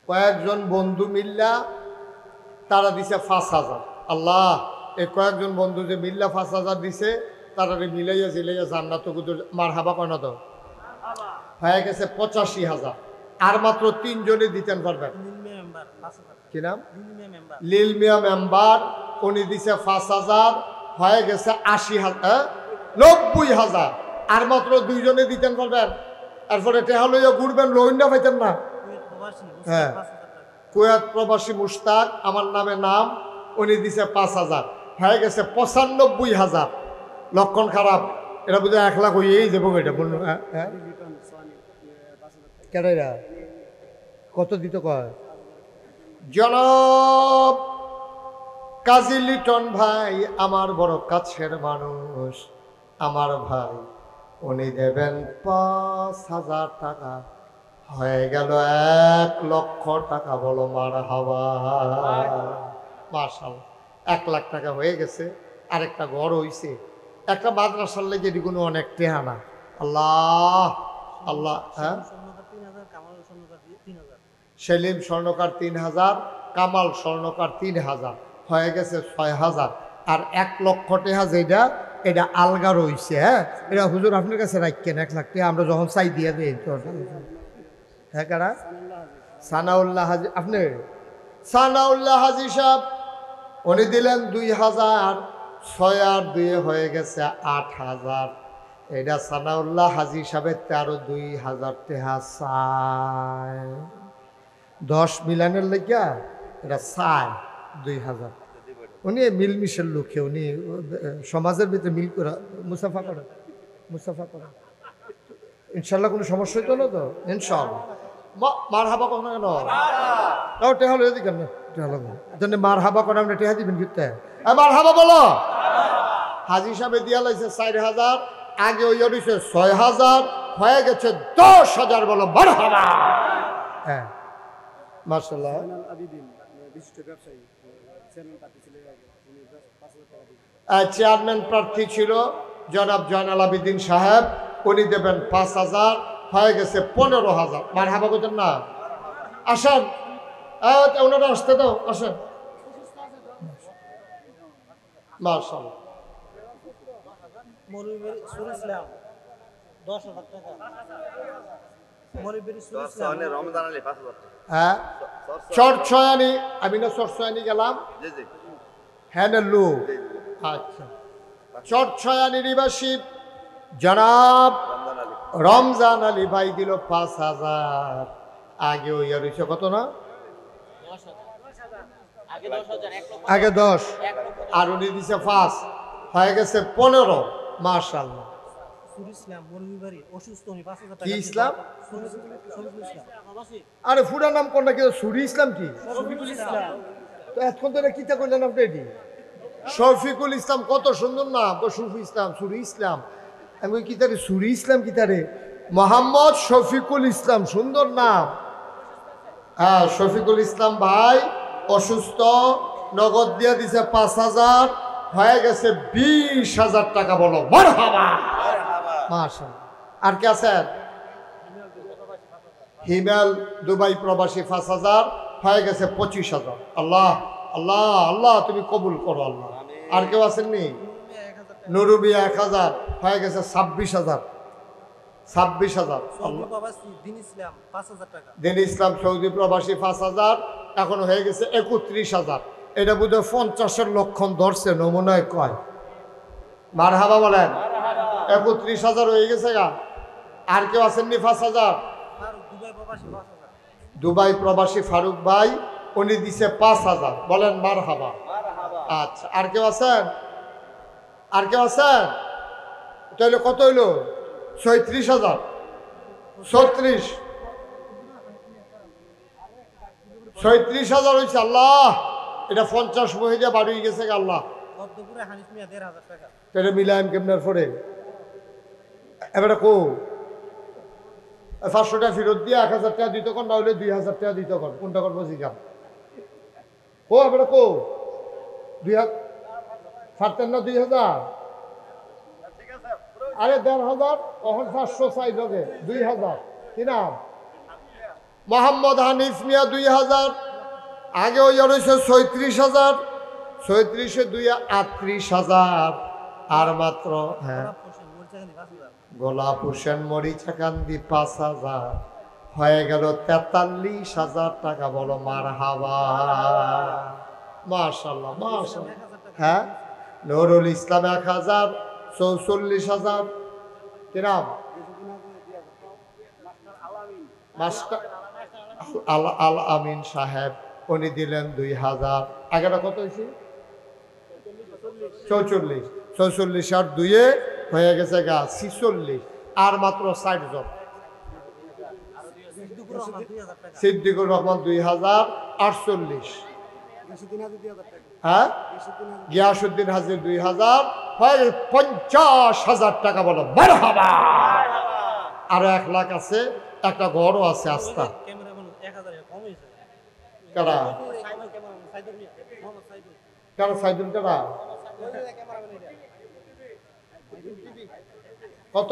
কয়েকজন বন্ধু মিল্লা তারা দিছে 5,000। আল্লাহ, এই কয়েকজন বন্ধু যে মিল্লা 5,000 দিছে, তারা মিলাইয়া জিলাইয়া জান্নাত মারহাবা কয় না তো। হয়ে গেছে 85,000। আর মাত্র 3 জনে দিতেন পারবেন। কি নাম? লিল মিয়া মেম্বার, উনি দিছে 5,000, হয়ে গেছে 80,000, 90,000। আর মাত্র 2 জনে দিতেন পারবেন। এরপরে টেহা লইয়া ঘুরবেন, লোন না পাইতেন না। হ্যাঁ, কুয়েত প্রবাসী মুশতাক, আমার নামে নাম, উনি দিছে 5,000, হয়ে গেছে 95,000। লক্ষণ খারাপ, এটা বুঝে 1 লাখ হইয়েই যাবো। এটা বলুন কেডাইরা কত দিত কয়? জনাব কাজী লিটন ভাই আমার বড় কাছের মানুষ, আমার ভাই, উনি দেবেন ৫,০০০ টাকা। হয়ে গেল ১,০০,০০০ টাকা। বলো মারহাবা। মাশাআল্লাহ, ১,০০,০০০ টাকা হয়ে গেছে। আরেকটা ঘর হইছে, একটা মাদ্রাসার লেগে কোনো অনেক টেহানা। আল্লাহ আল্লাহ। হ্যাঁ, সেলিম স্বর্ণকার ৩,০০০, কামাল স্বর্ণকার ৩,০০০, হয়ে গেছে ৬,০০০। আর ১,০০,০০০ টাকা যেটা, এটা আলগা রয়েছে। হ্যাঁ, এটা হুজুর আপনার কাছে রাখেন ১,০০,০০০ টাকা, আমরা যখন চাই দিয়ে দিই। হ্যাঁ, কারা? সানাউল্লাহ হাজি। আপনি সানাউল্লাহ হাজি সাহেব, উনি দিলেন ২,০০০। ৬ আর ২ হয়ে গেছে ৮,০০০। এটা সানাউল্লাহ হাজি সাহেবের ২,০০০ টাকা চায়। ১০ মিলানের লেগা এটা চায় ২,০০০। উনি মিলমিশের লোকে, উনি সমাজের ভিতরে মিল করা, মুসাফা করেন, মুসাফা করেন। ইনশাল্লাহ কোনো সমস্যা হইতো না তো? ইনশাল্লাহ। মার হাবা কখন কেন? টেহা লইয়া দিকেন না, টেহা লাগবে জন্য মার হাবা করে আপনি টেহা দিবেন কিতে? মার হাবা বলো। হাজি সাহেবে দিয়া লাইছে ৪,০০০, আগে ওই হইছে ৬,০০০, হয়ে গেছে ১০,০০০। বলো মার হাবা। হ্যাঁ, মাশাআল্লাহ। চেয়ারম্যান প্রার্থী ছিল জনাব জয়নাল আবেদিন সাহেব, উনি দেবেন ৫,০০০, হয়ে গেছে ১৫,০০০। মার হাবা করতেন না? আসেন, ওনারা আসতে দাও, আসেন। মাশাআল্লাহ। হ্যাঁ, চরছয়ানি, আমি না চরছয়ানি গেলাম। হ্যাঁ লো, আচ্ছা। চরছয়ানি নিবাসী জনাব রমজান আলী ভাই দিল ৫,০০০। আগে ওই আর হইছে কত না? আগে ১০, আর উনি দিছে ৫, হয়ে গেছে ১৫। মাশাআল্লাহ। কি ইসলাম? আরে ফুডা নাম কোন না, সুরি ইসলাম কি? তো এখন তো এটা কিতা করলেন আপনি? এটি শফিকুল ইসলাম, কত সুন্দর নাম। সুফি ইসলাম, সুরি ইসলাম। আমি কিতারে সুরি ইসলাম, কিতারে মোহাম্মদ শফিকুল ইসলাম, সুন্দর নাম। হ্যাঁ, শফিকুল ইসলাম ভাই অসুস্থ, নগদ দিয়ে দিছে ৫,০০০, হয়ে গেছে ২০,০০০ টাকা। বলো মারহাবা। মাশাআল্লাহ। আর কে আছেন? হিমেল দুবাই প্রবাসী ৫,০০০, হয়ে গেছে ২৫,০০০। আল্লাহ আল্লাহ আল্লাহ, তুমি কবুল করো আল্লাহ। আর কেউ আসেননি? নুরুবিয়া ১,০০০, হয়ে গেছে ২৬,০০০। ২৬,০০০। দিন ইসলাম সৌদি প্রবাসী ৫,০০০, এখন হয়ে গেছে ৩১,০০০। এটা বোধহয় ৫০-এর লক্ষণ ধরছে, নমুনায় কয়। মারহাবা বলেন। ৩১,০০০ হয়ে গেছে গা। আর কেউ আসেননি? ৫,০০০। দুবাই প্রবাসী ফারুক ভাই, উনি দিছে ৫,০০০। বলেন মারহাবা। আচ্ছা, আর কেউ আছেন? আর কেউ আছেন? তাহলে কত হইল? ৩৬,০০০। ৩৬,০০০ হয়েছে। আল্লাহ, এটা ৫০ মহিলা বাড়ি গেছে আল্লাহ। তাহলে মিলাম কেমনার পরে এবারে কো ৫০০ টাকা ফেরত দিয়ে ১,০০০ টাকা দিত কর, না হলে ২,০০০ টাকা দিত কর। কোনটা করবো জিজ্ঞাম? কো এবারে কো ২,০০০ ছাড়তেন না? ২,০০০। আরে ১,৫০০, তখন ৫০০ চাই লগে ২,০০০। কি নাম? মোহাম্মদ হানিফ মিয়া ২,০০০। আগে ওই রয়েছে ৩৬,০০০। ৩৬-এ ২ ৩৮,০০০। আর মাত্র হ্যাঁ, গোলাপ হোসেন মরিচাকান্দি ৫,০০০, হয়ে গেল ৪৩,০০০ টাকা। বলো মারহাবা। মাশাআল্লাহ মাশাআল্লাহ। হ্যাঁ, নুরুল ইসলাম ১,০০০, ৪৪,০০০। কি নাম? মাস্টার আল আমিন সাহেব, উনি দিলেন ২,০০০। আগেটা কত হয়েছে? ৪৪। ৪৪ আর ২-এ হয়ে গেছে গা ৪৬। আর মাত্র ৬০ জন। সিদ্দিকুর রহমান 2048, হ্যাঁ গিয়াসউদ্দিন হাজির 2000, 50,000 টাকা বলো মারহাবা। আরো 1 লাখ আছে, একটা ঘরও আছে আস্থা। কারা কারা সাইদুল কারা কত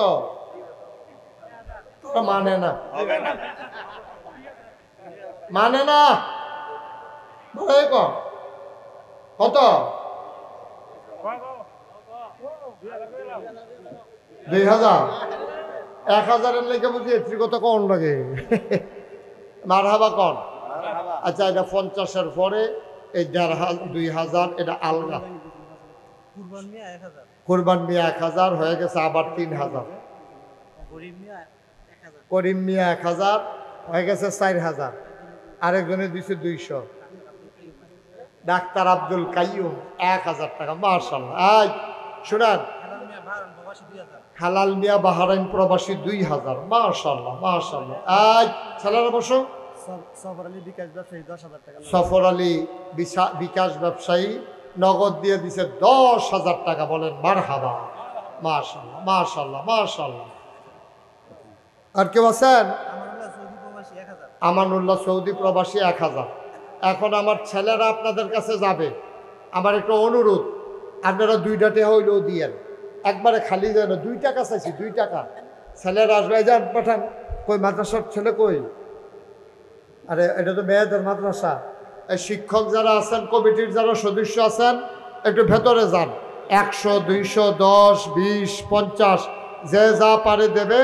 মানে না মানে না কত 2000, 1000-এর লেগে বুঝি এর কত কম লাগে মারহাবা কন। আচ্ছা এটা 50-এর পরে এই 2000 এটা আলগা। কুরবান মিয়া 1000 হয়ে গেছে, আবার 3000। করিম মিয়া 1000 হয়ে গেছে 4000, আরেকজনের দিচ্ছে 200। ডাক্তার আব্দুল কাইয়ুম 1000 টাকা মাশাআল্লাহ। আজ শুনান হালাল মিয়া বাহারাইন প্রবাসী 2000 মাশাআল্লাহ মাশাআল্লাহ। আজ ছেলেরা বসো। সফর আলী বিকাশ ব্যবসায়ী নগদ দিয়ে দিছে 10,000 টাকা, বলেন মারহাবা মাশাআল্লাহ মাশাআল্লাহ মাশাআল্লাহ। আর কেউ আছেন? আমানুল্লাহ সৌদি প্রবাসী 1000। এখন আমার ছেলেরা আপনাদের কাছে যাবে, আমার একটা অনুরোধ, আপনারা 2টা টাকা হইলেও দিয়েন, একবারে খালি দেন। 2 টাকা চাইছি, 2 টাকা। ছেলেরা আসবে, যান পাঠান। কই মাদ্রাসার ছেলে কই? আরে এটা তো মেয়েদের মাদ্রাসা। এই শিক্ষক যারা আছেন, কমিটির যারা সদস্য আছেন, একটু ভেতরে যান। 100, 200, 10, 20, 50 যে যা পারে দেবে।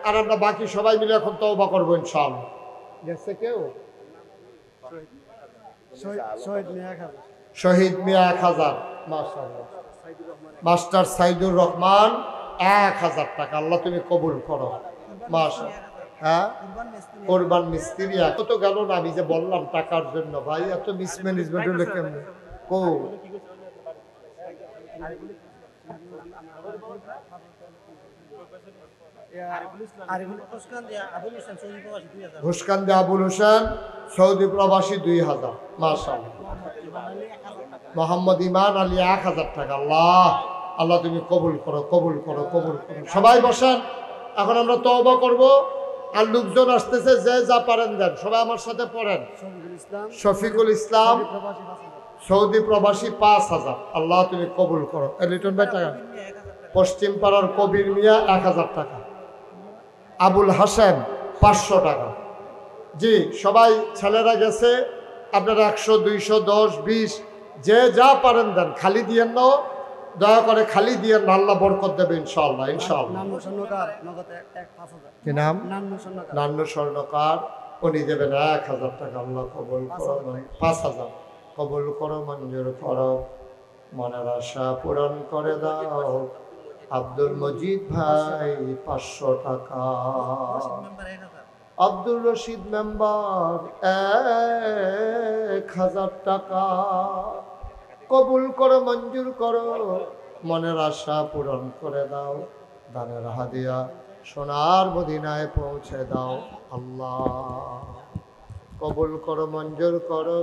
আর আমরা বাকি সবাই মিলে এখন তওবা করবো ইনশাআল্লাহ। গেছে কেউ? শহীদ মিয়া 1000 মাশাআল্লাহ। মাস্টার সাইদুর রহমান 1000 টাকা, আল্লাহ তুমি কবুল করো মাশাআল্লাহ। হ্যাঁ কোরবান মিস্ত্রি কত গেল না, আমি যে বললাম টাকার জন্য। ভাই এত মিসম্যানেজমেন্ট হলে কেমন? কো ঘুষকান্দি আবুল হোসেন সৌদি প্রবাসী 2000 মাশাআল্লাহ। মোহাম্মদ ইমান আলী 1000 টাকা, আল্লাহ আল্লাহ তুমি কবুল করো কবুল করো কবুল করো। সবাই বসেন, এখন আমরা তওবা করব। আর লোকজন আসতেছে, যে যা পারেন দেন। সবাই আমার সাথে পড়েন। শফিকুল ইসলাম সৌদি প্রবাসী 5000, আল্লাহ তুমি কবুল করো। লিটন ভাই টাকা। পশ্চিম পাড়ার কবির মিয়া 1000 টাকা। আবুল হাসেন 500 টাকা। জি সবাই ছেলেরা গেছে, আপনারা 100, 200, 10, 20 যে যা পারেন দেন, খালি দিয়েন না, দয়া করে খালি দিয়েন না, আল্লাহ বরকত দেবে ইনশাআল্লাহ ইনশাআল্লাহ। কি নাম? নান্নু স্বর্ণকার, উনি দেবেন 1000 টাকা, আল্লাহ কবুল করো। 5000 কবুল করো, মঞ্জুর করো, মনের আশা পূরণ করে দাও। আব্দুল মজিদ ভাই 500 টাকা। আব্দুল রশিদ মেম্বার 1000 টাকা। কবুল করো, মঞ্জুর করো, মনের আশা পূরণ করে দাও। দানের হাদিয়া সোনার মদিনায় পৌঁছে দাও। আল্লাহ কবুল করো, মঞ্জুর করো,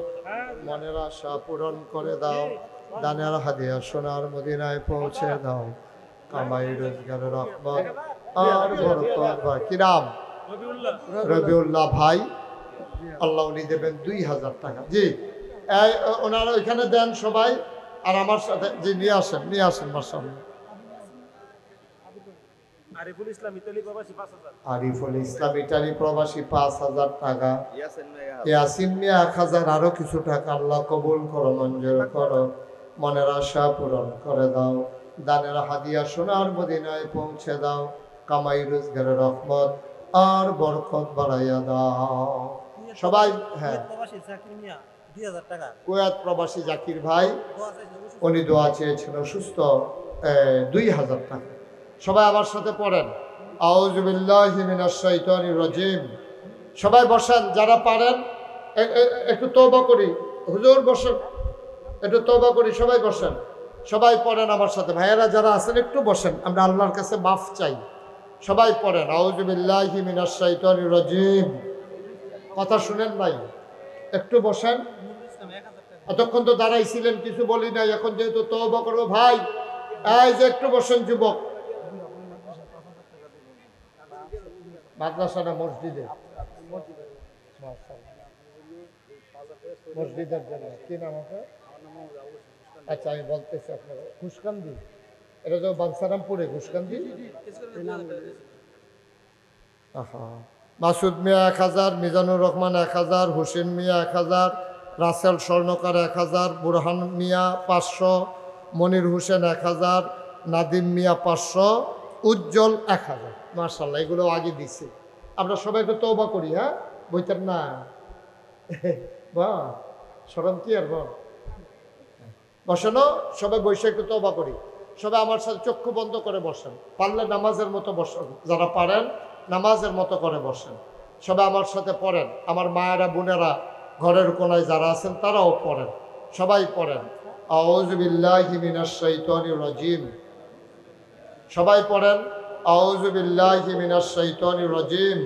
মনের আশা পূরণ করে দাও। দানের হাদিয়া সোনার মদিনায় পৌঁছে দাও। কামাই রোজগারের রহমত আর বরকত। কি নাম? রবিউল্লাহ ভাই, আল্লাহ উনি দেবেন 2000 টাকা। জি ওনারা ওইখানে দেন সবাই। আর আমার সাথে জি নিয়ে আসেন মাশাআল্লাহ। আরিফুল ইসলাম ইতালি প্রবাসী 5000 টাকা। ইয়াসিন মিয়া 1000, আরো কিছু টাকা, আল্লাহ কবুল করো, মঞ্জুর করো, মনের আশা পূরণ করে দাও। দানের হাদিয়া সোনার মদিনায় পৌঁছে দাও। কামাই রোজগারের রহমত আর বরকত বাড়াইয়া দাও। সবাই হ্যাঁ। কুয়েত প্রবাসী জাকির ভাই, উনি দোয়া চেয়েছিল সুস্থ, 2000 টাকা। সবাই আমার সাথে পড়েন, আউযু বিল্লাহি মিনাশ শাইতানির রাজিম। সবাই বসেন, যারা পারেন একটু তওবা করি। হুজুর বসেন, একটু তওবা করি। সবাই বসেন, সবাই পড়েন আমার সাথে। ভাইয়েরা যারা আছেন একটু বসেন, আমরা আল্লাহর কাছে মাফ চাই। সবাই পড়েন, আউযু বিল্লাহি মিনাশ শাইতানির রাজিম। কথা শুনেন নাই, একটু বসেন। এতক্ষণ তো দাঁড়াইছিলেন, কিছু বলি নাই, এখন যেহেতু তওবা করবো ভাই, এই যে একটু বসেন যুবক। মাদ্রাসা না মসজিদে? মসজিদের জন্য কি নাম আপনার? আচ্ছা আমি বলতেছি আপনার ঘুষকান্দি, এটা তো বাঞ্ছারামপুরে ঘুষকান্দি। মাসুদ মিয়া 1000, মিজানুর রহমান 1000, হোসেন মিয়া 1000, রাসেল স্বর্ণকার 1000, বুরহান মিয়া 500, মনির হোসেন 1000, নাদিম মিয়া 500, উজ্জ্বল 1000। মার্শাল্লাহ, এগুলো আগে দিছে। আমরা সবাই একটু তওবা করি, হ্যাঁ বইতেন না বা সরম কি আর বল বসেন, সবাই বসে একটু তওবা করি। সবাই আমার সাথে চক্ষু বন্ধ করে বসেন, পারলে নামাজের মতো বসেন, যারা পারেন নামাজের মতো করে বসেন। সবাই আমার সাথে পড়েন, আমার মায়েরা বোনেরা ঘরের কোনায় যারা আছেন তারাও পড়েন, সবাই পড়েন। আউযু বিল্লাহি মিনাশ শাইতানির রাজিম। সবাই পড়েন আউযু বিল্লাহি মিনাশ শাইতানির রাজিম।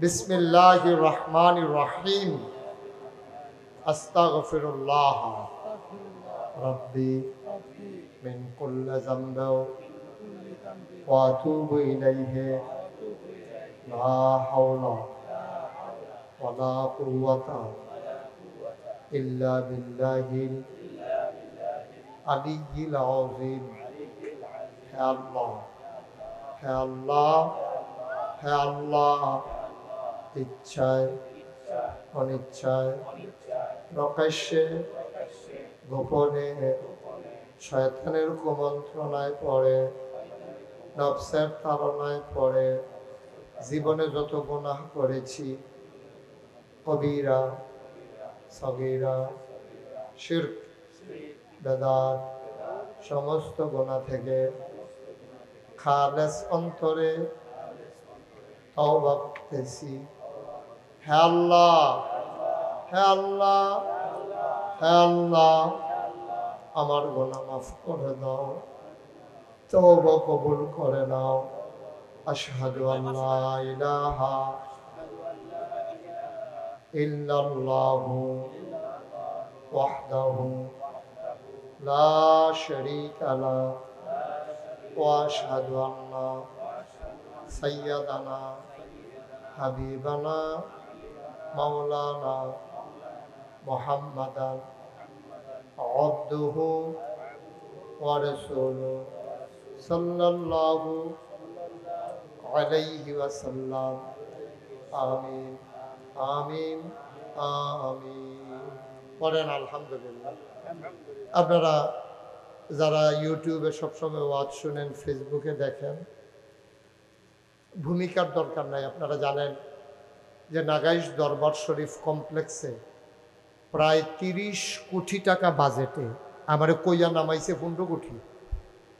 বিসমিল্লাহির রহমানির রহিম। আস্তাগফিরুল্লাহ রাব্বি মিন কুল্লি যামবি ওয়া আতুবু ইলাইহি লা হাওলা ওয়ালা কুওয়াতা ইল্লা বিল্লাহিল আলিয়্যিল আযীম। হে আল্লাহ, হে আল্লাহ, হে আল্লাহ, ইচ্ছায় অনিচ্ছায় প্রকাশ্যে গোপনে শয়তানের কুমন্ত্রণায় পড়ে, নফসের তাড়নায় পড়ে জীবনে যত গুনাহ করেছি, কবিরা সগীরা শিরক বেদাত সমস্ত গুনাহ থেকে খালেস অন্তরে তওবা করতেছি। হে আল্লাহ, হে আল্লাহ, হে আল্লাহ, আমার গুনাহ মাফ করে দাও, তওবা কবুল করে নাও। আশহাদু আল্লা ইলাহা ইল্লাল্লাহু ওয়াহদাহু লা শারীকা লাহু ওয়া আশহাদু আন্না সাইয়্যিদানা হাবিবানা মাওলানা মুহাম্মাদান আবদুহু ওয়া রাসূলুহু সাল্লাল্লাহু আলাইহি ওয়াসাল্লাম। আমিন আমিন আমিন। পড়েন আলহামদুলিল্লাহ। আপনারা যারা ইউটিউবে সবসময় ওয়াজ শুনেন, ফেসবুকে দেখেন, ভূমিকার দরকার নাই। আপনারা জানেন যে নাগাইশ দরবার শরীফ কমপ্লেক্সে প্রায় 30 কোটি টাকা বাজেটে, আমারে কইয়া নামাইছে 15 কোটি,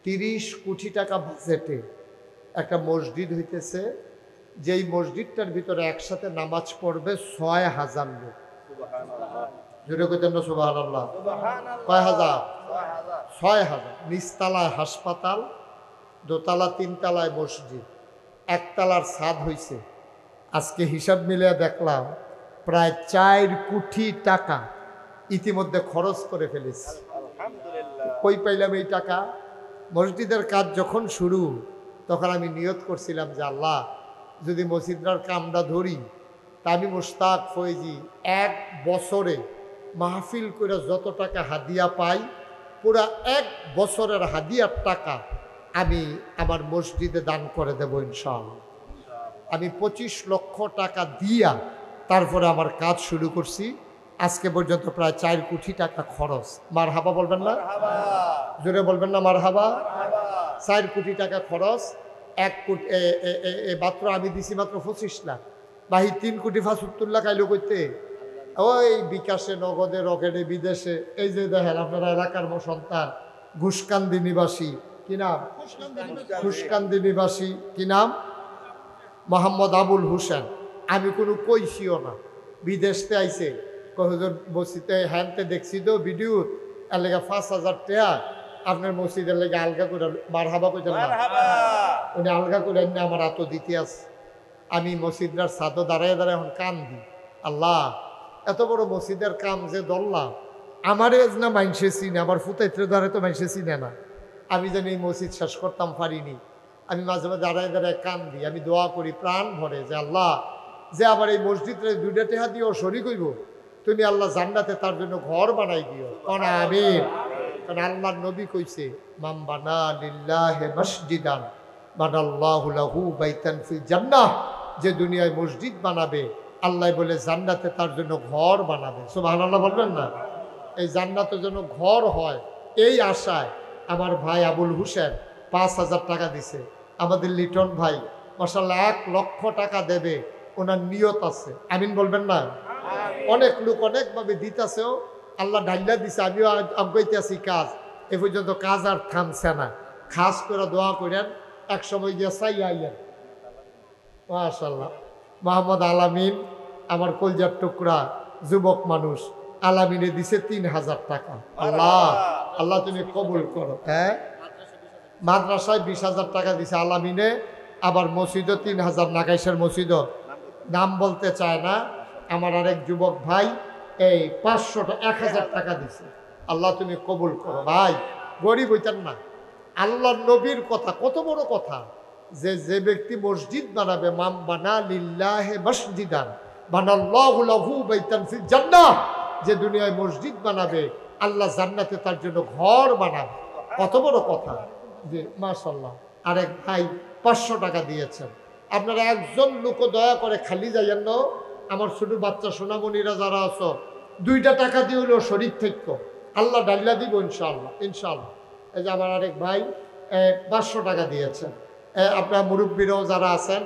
30 কোটি টাকা বাজেটে একটা মসজিদ হইতেছে, যেই মসজিদটার ভিতরে একসাথে নামাজ পড়বে 6000 লোক। জুড়ে কইতেন না সুবহানাল্লাহ? কয় হাজার? 6000। নিচতলায় হাসপাতাল, দোতলা 3 তলায় মসজিদ, একতলার ছাদ হইছে। আজকে হিসাব মিলিয়ে দেখলাম প্রায় 4 কোটি টাকা ইতিমধ্যে খরচ করে ফেলেছি। কই পাইলাম এই টাকা? মসজিদের কাজ যখন শুরু তখন আমি নিয়ত করছিলাম যে আল্লাহ, যদি মসজিদটার কামটা ধরি তা আমি মুশতাক ফয়েজি 1 বছরে মাহফিল করে যত টাকা হাদিয়া পাই, পুরা 1 বছরের হাদিয়ার টাকা আমি আমার মসজিদে দান করে দেব ইনশাআল্লাহ। আমি 25 লক্ষ টাকা দিয়া তারপরে আমার কাজ শুরু করছি। আজকে পর্যন্ত প্রায় 4 কোটি টাকা খরচ। মারহাবা বলবেন না? জোরে বলবেন না মারহাবা? 4 কোটি টাকা খরচ। 1 কোটি মাত্র আমি দিছি মাত্র 25 লাখ। বাহি 3 কোটি 75 লাখ আইলো করতে ওই বিকাশে, নগদে, রকেটে, বিদেশে। এই যে দেখেন আপনারা এলাকার সন্তান, ঘুষকান্দি নিবাসী, কি নাম? ঘুষকান্দি নিবাসী, কি নাম? মোহাম্মদ আবুল হোসেন। আমি কোনো কইছিও না, বিদেশতে আইছে, কখন মসজিদে হ্যানতে দেখছি তো ভিডিও, এর লেগে 5000 টাকা আপনার মসজিদের লেগে আলগা করে মারহাবা কইতেন না, উনি আলগা করে এনে আমার এত দিতে আছে। আমি মসজিদটার ছাদে দাঁড়ায় দাঁড়ায় এখন কান দিই, আল্লাহ এত বড় মসজিদের কাম যে ধরলাম, আমার এজ না মাইনসে চিনে, আমার ফুতাইত্রে ধরে তো মাইনসে চিনে না, আমি জানি এই মসজিদ শেষ করতাম পারিনি। আমি মাঝে মাঝে দাঁড়ায় দাঁড়ায় কান দিই, আমি দোয়া করি প্রাণ ভরে যে আল্লাহ যে আবার এই মসজিদে 2টা টেহা দিও শরীক হইব, তুমি আল্লাহ জান্নাতে তার জন্য ঘর বানাই দিও, কোন আমিন। কারণ আল্লাহর নবী কইছে মান বানা লিল্লাহি মসজিদান বানাল্লাহু লাহু বাইতান ফিল জান্নাহ, যে দুনিয়ায় মসজিদ বানাবে আল্লাহ বলে জান্নাতে তার জন্য ঘর বানাবে। সুবহানাল্লাহ বলবেন না? এই জান্নাতের জন্য ঘর হয় এই আশায় আমার ভাই আবুল হোসেন 5,000 টাকা দিছে। আমাদের লিটন ভাই মাশাআল্লাহ 1 লক্ষ টাকা দেবে, ওনার নিয়ত আছে, আমিন বলবেন না? অনেক লোক অনেকভাবে দিতেছেও, আল্লাহ ডাইলা দিছে, আমিও আগাইতে আছি কাজ, এ পর্যন্ত কাজ আর থামছে না। খাস করে দোয়া করেন, এক সময় গিয়ে চাই আইলেন মাশাআল্লাহ। মোহাম্মদ আলামিন আমার কলজার টুকরা যুবক মানুষ, আলামিনে দিছে 3,000 টাকা। আল্লাহ আল্লাহ তুমি কবুল করো। হ্যাঁ, মাদ্রাসায় 20,000 টাকা দিছে আলামিনে, আবার মসজিদও 3,000, নাগাইশের মসজিদও নাম বলতে চায় না। আমার আরেক যুবক ভাই এই 1,000 টাকা দিছে। আল্লাহ তুমি কবুল করো। ভাই গরিব হইতেন না, আল্লাহর নবীর কথা কত বড় কথা, যে যে ব্যক্তি মসজিদ বানাবে মাম বানা লিল্লাহি মসজিদান বানাল্লাহু লাহু বাইতান ফিল জান্নাহ, যে দুনিয়ায় মসজিদ বানাবে আল্লাহ জান্নাতে তার জন্য ঘর বানাবে। কত বড় কথা যে মাশাআল্লাহ। আরেক ভাই 500 টাকা দিয়েছেন। আপনারা একজন লোক দয়া করে খালি যাইয়েন না, আমার ছোট বাচ্চা সোনামণিরা যারা আছো 2টা টাকা দিয়ে হলেও শরীর থাকতো, আল্লাহ ডাল্লা দিব ইনশাআল্লাহ ইনশাআল্লাহ। এই যে আমার আরেক ভাই 500 টাকা দিয়েছেন। আপনার মুরব্বীরাও যারা আছেন,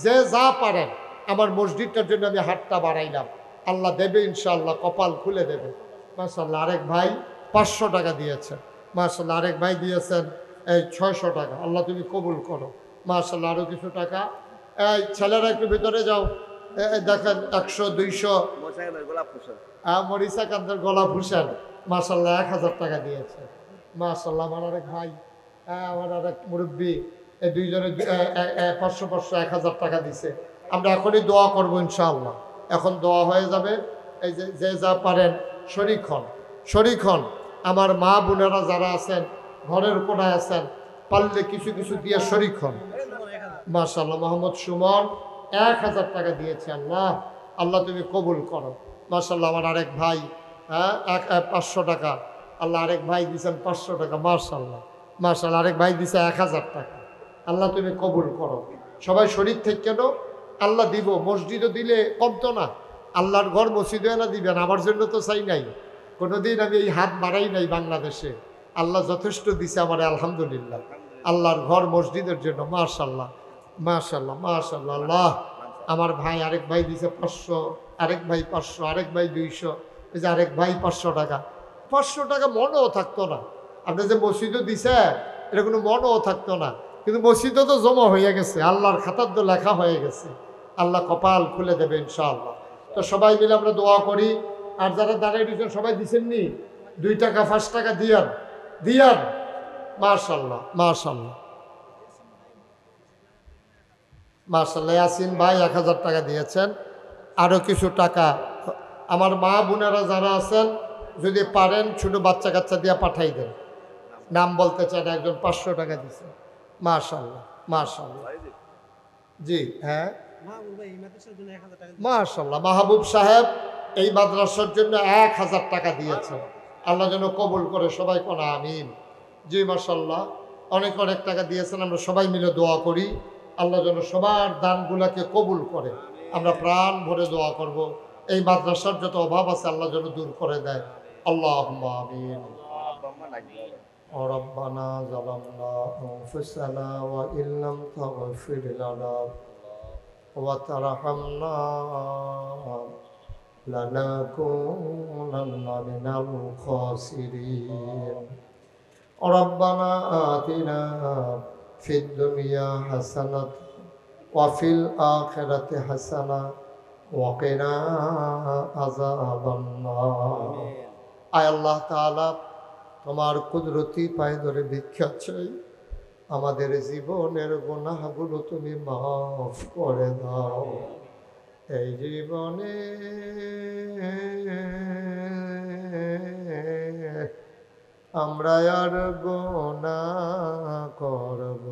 যে যা পারেন, আমার মসজিদটার জন্য আমি হাতটা বাড়াইলাম, আল্লাহ দেবে ইনশাআল্লাহ, কপাল খুলে দেবে মাশাআল্লাহ। আরেক ভাই 500 টাকা দিয়েছেন মাশাআল্লাহ। আরেক ভাই দিয়েছেন 600 টাকা, আল্লাহ তুমি কবুল করো মাশাআল্লাহ। আরও কিছু টাকা, এই ছেলেরা একটু ভিতরে যাও, দেখেন 100 200 মরিসা কান্দের গোলাপ হোসেন মাশাআল্লাহ 1,000 টাকা দিয়েছে মাশাআল্লাহ। আমার আরেক ভাই, আমার আরেক মুরব্বী, এই দুইজনে 500 1,000 টাকা দিছে। আমরা এখনই দোয়া করবো ইনশাআল্লাহ, এখন দোয়া হয়ে যাবে। এই যে যা পারেন শরীক হন, শরীক হন। আমার মা বোনেরা যারা আছেন, ঘরের কোনায় আছেন, পারলে কিছু কিছু দিয়ে শরীক হন মাশাআল্লাহ। মোহাম্মদ সুমন 1,000 টাকা দিয়েছে। আল্লাহ আল্লাহ তুমি কবুল করো মাশাআল্লাহ। আমার আরেক ভাই 500 টাকা, আল্লাহ আরেক ভাই দিয়েছেন 500 টাকা মাশাআল্লাহ মাশাআল্লাহ। আরেক ভাই দিয়েছে 1,000 টাকা, আল্লাহ তুমি কবুল করো। সবাই শরীর থেকে কেন আল্লাহ দিব, মসজিদও দিলে কমতো না, আল্লাহর ঘর মসজিদে না দিবেন, আমার জন্য তো চাই নাই, কোনোদিন আমি এই হাত বাড়াই নাই বাংলাদেশে, আল্লাহ যথেষ্ট দিছে আমার আলহামদুলিল্লাহ, আল্লাহর ঘর মসজিদের জন্য মাশাআল্লাহ মাশাআল্লাহ মাশাআল্লাহ। আল্লাহ আমার ভাই আরেক ভাই দিছে 500, আরেক ভাই 500, আরেক ভাই 200, এই যে আরেক ভাই 500 টাকা। 500 টাকা মনেও থাকতো না, আপনি যে মসজিদও দিছে এটা কোনো মনেও থাকতো না, কিন্তু মসজিদও তো জমা হয়ে গেছে, আল্লাহর খাতার তো লেখা হয়ে গেছে, আল্লাহ কপাল খুলে দেবে ইনশাআল্লাহ। তো সবাই মিলে আমরা দোয়া করি। আর যারা দাঁড়িয়ে দিচ্ছেন সবাই দিচ্ছেননি, 2 টাকা 5 টাকা দিয়ান দিয়ান মাশাআল্লাহ মাশাআল্লাহ মাশাআল্লাহ। ইয়াসিন ভাই 1,000 টাকা দিয়েছেন। আরও কিছু টাকা আমার মা বোনেরা যারা আছেন যদি পারেন ছোটো বাচ্চা কাচ্চা দিয়ে পাঠাই দেন, নাম বলতে চান, একজন 500 টাকা দিচ্ছে মাশাআল্লাহ মাশাআল্লাহ। জি হ্যাঁ মাশাআল্লাহ। মাহবুব সাহেব এই মাদ্রাসার জন্য 1,000 টাকা দিয়েছেন, আল্লাহ যেন কবুল করে, সবাই কোন আমিন। জি মাশাআল্লাহ, অনেক অনেক টাকা দিয়েছেন। আমরা সবাই মিলে দোয়া করি আল্লাহ যেন সবার দানগুলাকে কবুল করে। আমরা প্রাণ ভরে দোয়া করব, এই মাদ্রাসার যত অভাব আছে আল্লাহ যেন দূর করে দেয়। আল্লাহুম্মা আমিন। রব্বানা যালামনা আনফুসানা ওয়া ইল্লাম তাগফির লানা ওয়া তারহামনা লানাকুনান্না মিনাল খাসিরিন। রব্বানা আতিনা ফিদ দুনিয়া হাসানাত ওয়া ফিল আখিরাতি হাসানাহ ওয়া কিনা আযাবান নার। আয় আল্লাহ তাআলা, তোমার কুদরতি পায়ে ধরে ভিক্ষা চাই, আমাদের জীবনের গুনাহগুলো তুমি মাফ করে দাও। এই জীবনে আমরা আর গুনাহ করব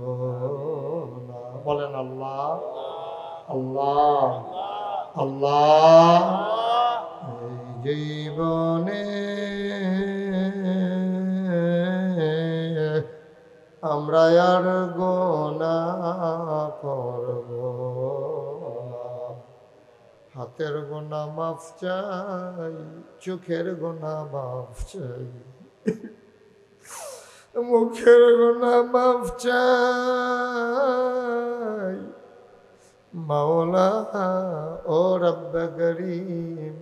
না। বলেন আল্লাহ আল্লাহ আল্লাহ। এই জীবনে আমরা আর গুনাহ করব না। হাতের গুনাহ মাফ চাই, চোখের গুনাহ মাফ চাই, মুখের গুনাহ মাফ চাই। মাওলা ও রব্বে করিম,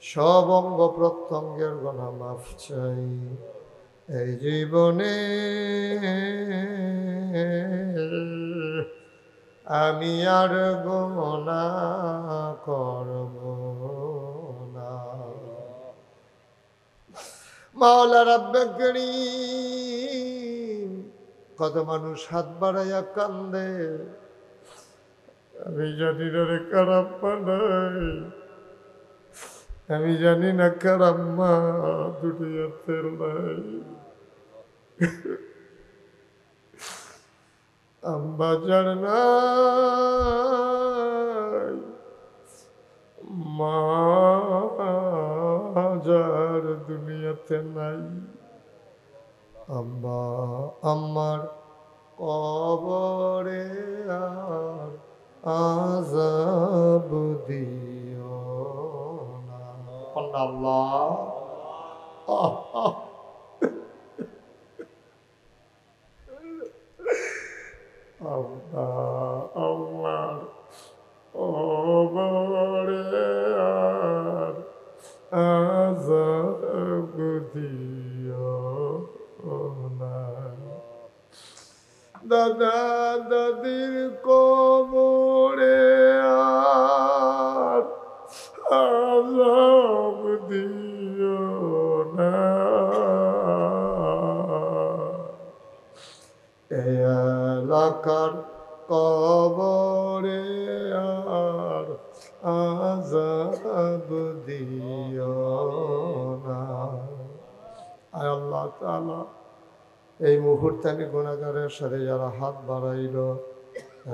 সব অঙ্গ প্রত্যঙ্গের গুনাহ মাফ চাই। এই জীবনে আমি আর গুনাহ করব না। মাওলা রব্বে করিম, কত মানুষ হাত বাড়াইয়া কান্দে, আমি জানি না রে কারাম বানাই, আমি জানি না কারাম মা দুটি হাতের নাই। আম্বা জান নাই, মা যার দুনিয়াতে নাই। আম্মা আমার কবরে আর আযাব দিও না। আল্লাহ আম্মা আমার কবরে আর আযাব দিও না। দাদা দাদির কবরে আর আযাব দিও না। এই এলাকার কবরে আর আযাব দিও না। আয় আল্লাহ তাআলা, এই মুহূর্তে আমি গুনাহগারের সাথে যারা হাত বাড়াইল,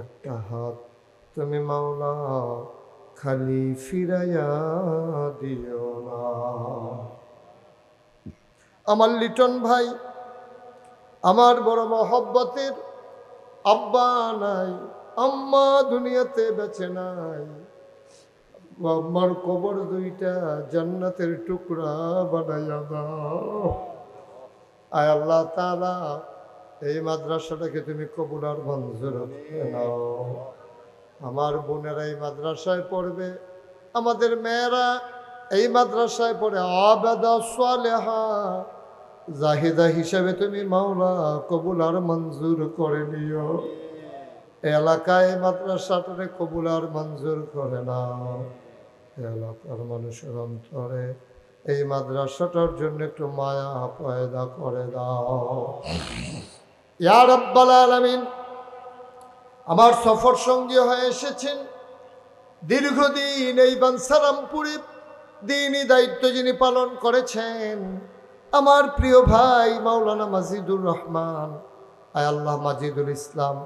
একটা হাত তুমি মাওলা খালি ফিরাইয়া দিও না। আমার লিটন ভাই, আমার বড় মহব্বতের আব্বা নাই, আম্মা দুনিয়াতে বেঁচে নাই। আম্মার কবর দুইটা জান্নাতের টুকরা বানাইয়া দাও। আয় আল্লাহ তাআলা, এই মাদ্রাসাটাকে তুমি কবুল আর মঞ্জুর করে নাও। আমার বোনেরা এই মাদ্রাসায় পড়বে, আমাদের মেয়েরা এই মাদ্রাসায় পড়ে আবেদা সালেহা জাহিদা হিসাবে তুমি মাওলা কবুল আর মঞ্জুর করে নিও। এলাকায় মাদ্রাসাটারে কবুল আর মঞ্জুর করে নাও। এলাকার মানুষের অন্তরে এই মাদ্রাসাটার জন্য একটু মায়া পয়দা করে দাও ইয়া রাব্বাল আলামিন। আমার সফর সঙ্গী হয়ে এসেছেন দীর্ঘদিন এই বানসারামপুরে দ্বীনি দায়িত্ব যিনি পালন করেছেন, আমার প্রিয় ভাই মাওলানা মাজিদুর রহমান। আয় আল্লাহ মাজিদুল ইসলাম,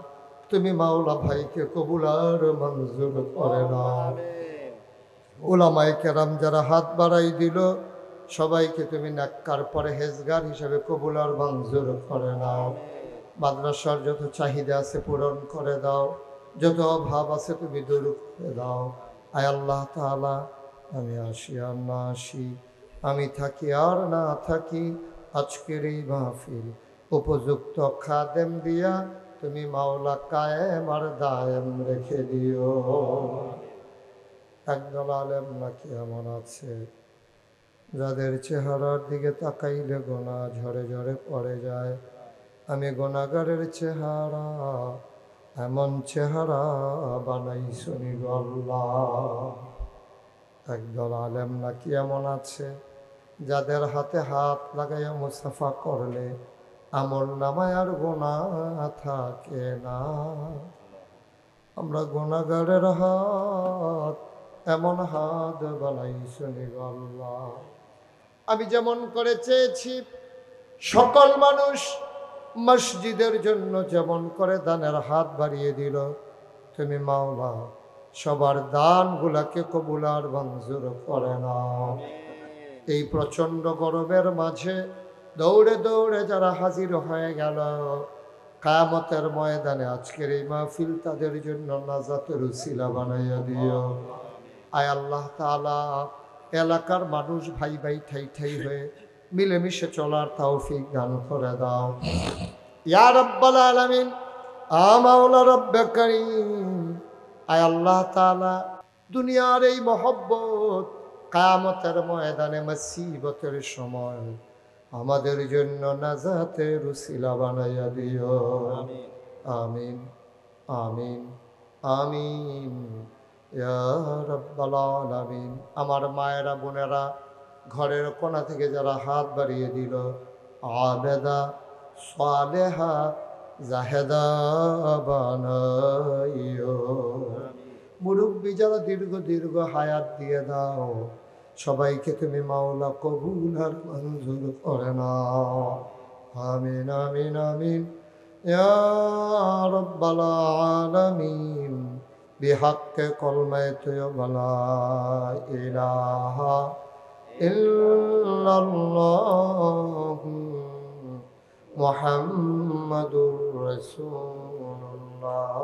তুমি মাওলা ভাইকে কবুল আর মঞ্জুর করে নাও। উলামায়ে কেরাম যারা হাত বাড়াই দিল, সবাইকে তুমি নেককার পরহেজগার হিসাবে কবুল আর মঞ্জুর করে নাও। মাদ্রাসার যত চাহিদা আছে পূরণ করে দাও, যত অভাব আছে তুমি দূর করে দাও। আয় আল্লাহ তাআলা, আমি আসি আর না আসি, আমি থাকি আর না থাকি, আজকের এই মাহফিল উপযুক্ত খাদেম দিয়া তুমি মাওলা কায়েম আর দায়েম রেখে দিও। একদল আলেম নাকি এমন আছে যাদের চেহারার দিকে তাকাইলে গোনা ঝরে ঝরে পড়ে যায়। আমি গুনাহগারের চেহারা এমন চেহারা বানাই শুনি গো আল্লাহ। একদল আলেম নাকি এমন আছে যাদের হাতে হাত লাগাইয়া মুসাফা করলে আমল নামায় আর গুনাহ থাকে না। আমরা গুনাহগারের হাত এমন হাত বানাইছনি আল্লাহ। আমি যেমন করে চেয়েছি সকল মানুষ মসজিদের জন্য যেমন করে দানের হাত বাড়িয়ে দিল, তুমি মাওলা সবার দানগুলাকে কবুল আর মঞ্জুর করে নাও। এই প্রচন্ড গরমের মাঝে দৌড়ে দৌড়ে যারা হাজির হয়ে গেল কিয়ামতের ময়দানে, আজকের এই মাহফিল তাদের জন্য নাজাতের উসিলা বানাইয়া দিও। আয় আল্লাহ তাআলা, এলাকার মানুষ ভাই ভাই ঠাই ঠাই হয়ে মিলেমিশে চলার তৌফিক দান করে দাও ইয়া রাব্বাল আলামিন। মাওলা রব্বে কারীম, আয় আল্লাহ তাআলা, দুনিয়ার এই মহব্বত কিয়ামতের ময়দানে মুসিবতের সময় আমাদের জন্য নাজাতের উসিলা বানাইয়া দিও। আমিন আমিন আমিন ইয়া রাব্বাল আলামিন। আমার মায়েরা বোনেরা ঘরের কোণা থেকে যারা হাত বাড়িয়ে দিল, আবেদা সালেহা জাহেদা বানাইও। মুরব্বী যারা দীর্ঘ দীর্ঘ হায়াত দিয়ে দাও, সবাইকে তুমি মাওলা কবুল আর মঞ্জুর করে নাও। আমিন আমিন আমিন ইয়া রাব্বাল আলামিন। বিহাক্কে কলমায়ে তয়্যিবা লা ইলাহা ইল্লাল্লাহু মুহাম্মাদুর রাসূলুল্লাহ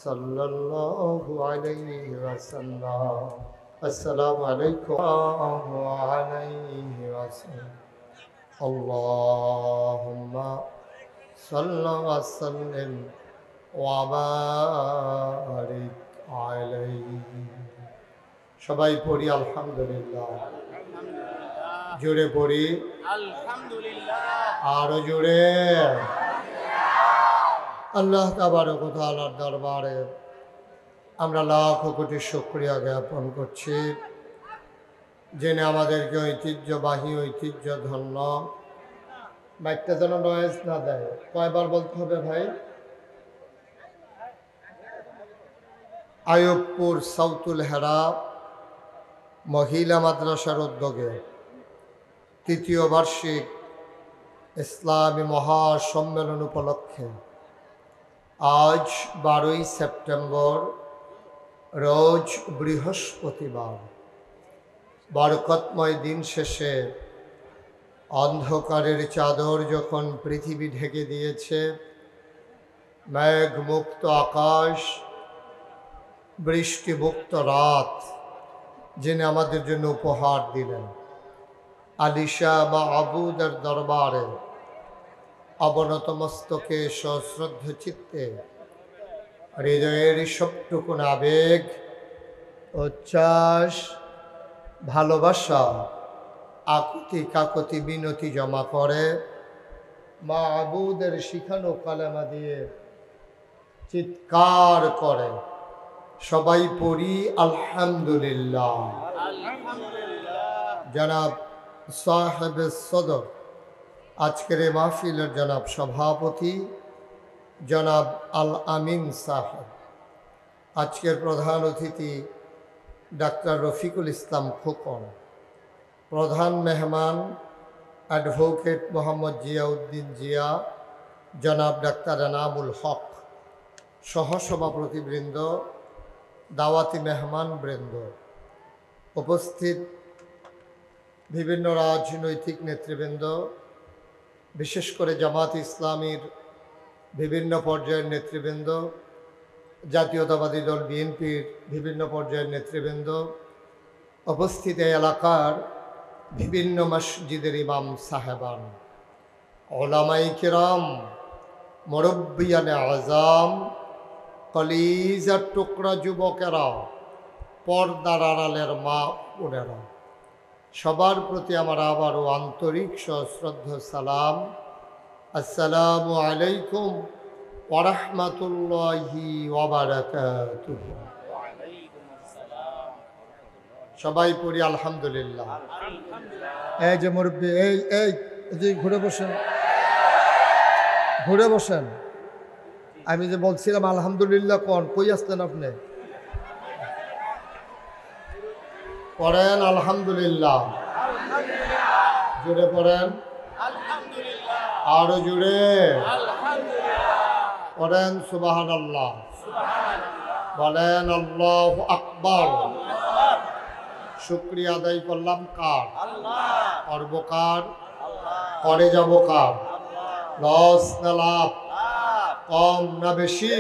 সাল্লাল্লাহু আলাইহি ওয়াসাল্লাম। আসসালামু আলাইকুম ওয়া আলাইহি ওয়াসাল্লাম। আল্লাহুম্মা সাল্লি ওয়া সাল্লিম ওয়া বারিক আলাইহি। সবাই পড়ি আলহামদুলিল্লাহ। জোরে পড়ি আলহামদুলিল্লাহ। আরো জোরে। আল্লাহ তাবারক ওয়া তাআলার দরবারে আমরা লাখ কোটি শুকরিয়া জ্ঞাপন করছি, যিনি আমাদেরকে ঐতিহ্যবাহী ঐতিহ্য ধন্য। বাইকটা যেন নয়েজ না দেয়। কয়বার বলতে হবে ভাই? আইয়ুবপুর সাউতুল হেরা মহিলা মাদ্রাসার উদ্যোগে তৃতীয় বার্ষিক ইসলামী মহাসম্মেলন উপলক্ষে আজ 12ই সেপ্টেম্বর, রোজ বৃহস্পতিবার, বরকতময় দিন শেষে অন্ধকারের চাদর যখন পৃথিবী ঢেকে দিয়েছে, মেঘমুক্ত আকাশ, বৃষ্টিমুক্ত রাত যিনি আমাদের জন্য উপহার দিলেন, আলিশা মাহবুদের দরবারে অবনত মস্তকে সশ্রদ্ধ চিত্তে হৃদয়ের সবটুকুন আবেগ, উচ্ছ্বাস, ভালোবাসা, আকুতি কাকুতি মিনতি জমা করে মাহবুদের শিখানো কালেমা দিয়ে চিৎকার করে সবাই পড়ি আলহামদুলিল্লাহ। জনাব সাহেব সদর, আজকের এই মাহফিলের জনাব সভাপতি জনাব আল আমিন সাহেব, আজকের প্রধান অতিথি ডাক্তার রফিকুল ইসলাম খোকন, প্রধান মেহমান অ্যাডভোকেট মোহাম্মদ জিয়াউদ্দিন জিয়া, জনাব ডাক্তার এনামুল হক, সহসভাপতিবৃন্দ, দাওয়াতি মেহমান বৃন্দ, উপস্থিত বিভিন্ন রাজনৈতিক নেতৃবৃন্দ, বিশেষ করে জামাত ইসলামীর বিভিন্ন পর্যায়ের নেতৃবৃন্দ, জাতীয়তাবাদী দল বিএনপির বিভিন্ন পর্যায়ের নেতৃবৃন্দ, উপস্থিত এই এলাকার বিভিন্ন মসজিদের ইমাম সাহেবান, ওলামাই কিরাম, মুরব্বিয়ানে আযাম, কলিজার টুকরা যুবকেরা, পর্দার আড়ালের মা বোনেরা, সবার প্রতি আমার আবারও আন্তরিক সশ্রদ্ধ সালাম। আসসালামু আলাইকুম ওয়া রাহমাতুল্লাহি ওয়া বারাকাতুহু। সবাই পড়ি আলহামদুলিল্লাহ। এই যে মুরব্বী, এই ঘুরে বসেন। ঘুরে বসেন। আমি যে বলছিলাম আলহামদুলিল্লাহ কোন, কই আসতেন আপনি? পড়েন আলহামদুলিল্লাহ, জুড়ে পড়েন আরো জুড়ে পড়েন সুবহানাল্লাহ, বলেন আল্লাহু আকবার। শুকরিয়া আদায় করলাম কার? করব কার? করে যাব কার? লস না লাভ? কম না বেশি?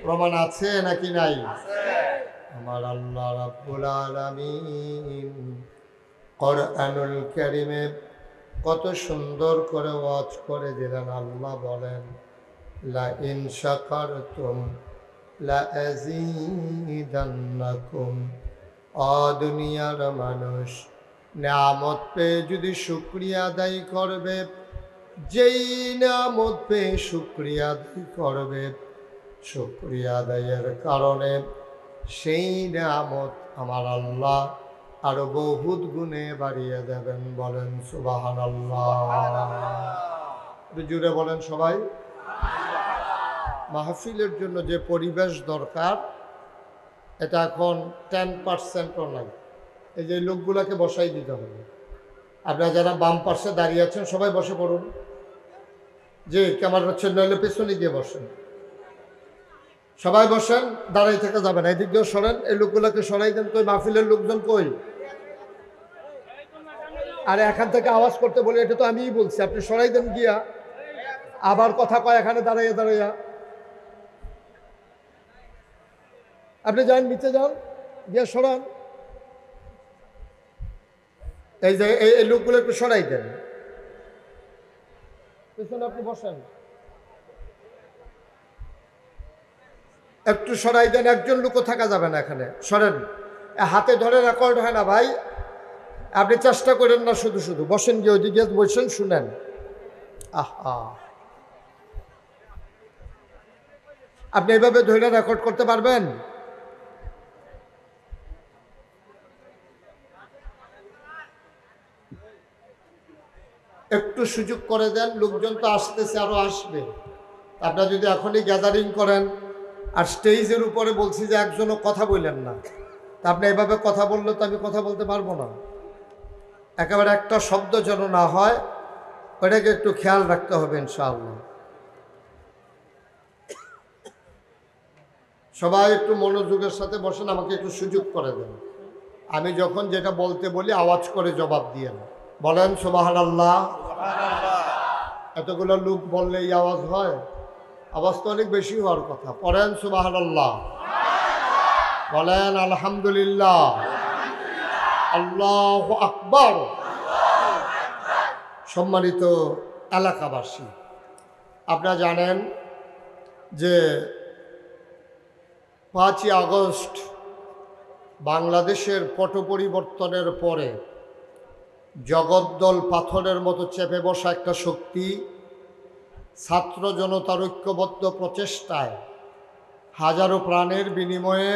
প্রমাণ আছে নাকি নাই? আমার আল্লাহ রাব্বুল আলামিন কোরআনুল কারীমে কত সুন্দর করে ওয়াজ করে দিলেন। আল্লাহ বলেন লা ইন শাকারতুম লা আযীদান্নাকুম। দুনিয়ার মানুষ নিয়ামত পেয়ে যদি শুকরিয়া আদায় করবে, যেই নিয়ামত পেয়ে শুকরিয়া আদায় করবে, শুকরিয়া আদায়ের কারণে সেই নিয়ামত আমার আল্লাহ আরো বহুত গুণে বাড়িয়ে দেবেন। বলেন সুবহানাল্লাহ, জুড়ে বলেন সবাই। মাহফিলের জন্য যে পরিবেশ দরকার এটা এখন 10%ও নাই। এই যে লোকগুলাকে বসাই দিতে হবে। আপনারা যারা বাম পাশে দাঁড়িয়ে আছেন সবাই বসে পড়ুন। যে ক্যামেরা হচ্ছে নইলে পেছনে গিয়ে বসেন, সবাই বসেন, দাঁড়াই থেকে যাবেন। এদিক দিয়েও সরেন, এই লোকগুলোকে সরাই দেন। কই মাহফিলের লোকজন কই? আরে এখান থেকে আওয়াজ করতে বলে, এটা তো আমিই বলছি, আপনি সরাই দেন গিয়া। আবার কথা কয় এখানে দাঁড়াইয়া দাঁড়াইয়া। আপনি যান, নিচে যান, গিয়া সরান। এই যে এই লোকগুলো একটু সরাই দেন, পেছনে আপনি বসেন, একটু সরাই দেন। একজন লোকও থাকা যাবে না এখানে, সরেন। হাতে ধরে রেকর্ড হয় না ভাই, আপনি চেষ্টা করেন না, শুধু শুধু বসেন গিয়ে, ওইদিকে বসেন, শুনেন। আহা, আপনি এইভাবে ধরে রেকর্ড করতে পারবেন? একটু সুযোগ করে দেন, লোকজন তো আসতেছে, আরো আসবে। আপনারা যদি এখনই গ্যাদারিং করেন, আর স্টেজের উপরে বলছি যে একজনও কথা বললেন না, তা আপনি এভাবে কথা বললে তো আমি কথা বলতে পারবো না। একেবারে একটা শব্দ যেন না হয়, ওটাকে একটু খেয়াল রাখতে হবে ইনশাআল্লাহ। সবাই একটু মনোযোগের সাথে বসেন, আমাকে একটু সুযোগ করে দেন। আমি যখন যেটা বলতে বলি আওয়াজ করে জবাব দিয়েন। বলেন সুবহানাল্লাহ। এতগুলো লোক বললে এই আওয়াজ হয়? আওয়াজ তো অনেক বেশি হওয়ার কথা। পড়েন সুবহানাল্লাহ, বলেন আলহামদুলিল্লাহ, আল্লাহু আকবার। সম্মানিত এলাকাবাসী, আপনারা জানেন যে 5ই আগস্ট বাংলাদেশের পট পরিবর্তনের পরে জগদ্দল পাথরের মতো চেপে বসা একটা শক্তি ছাত্র জনতার ঐক্যবদ্ধ প্রচেষ্টায় হাজারো প্রাণের বিনিময়ে,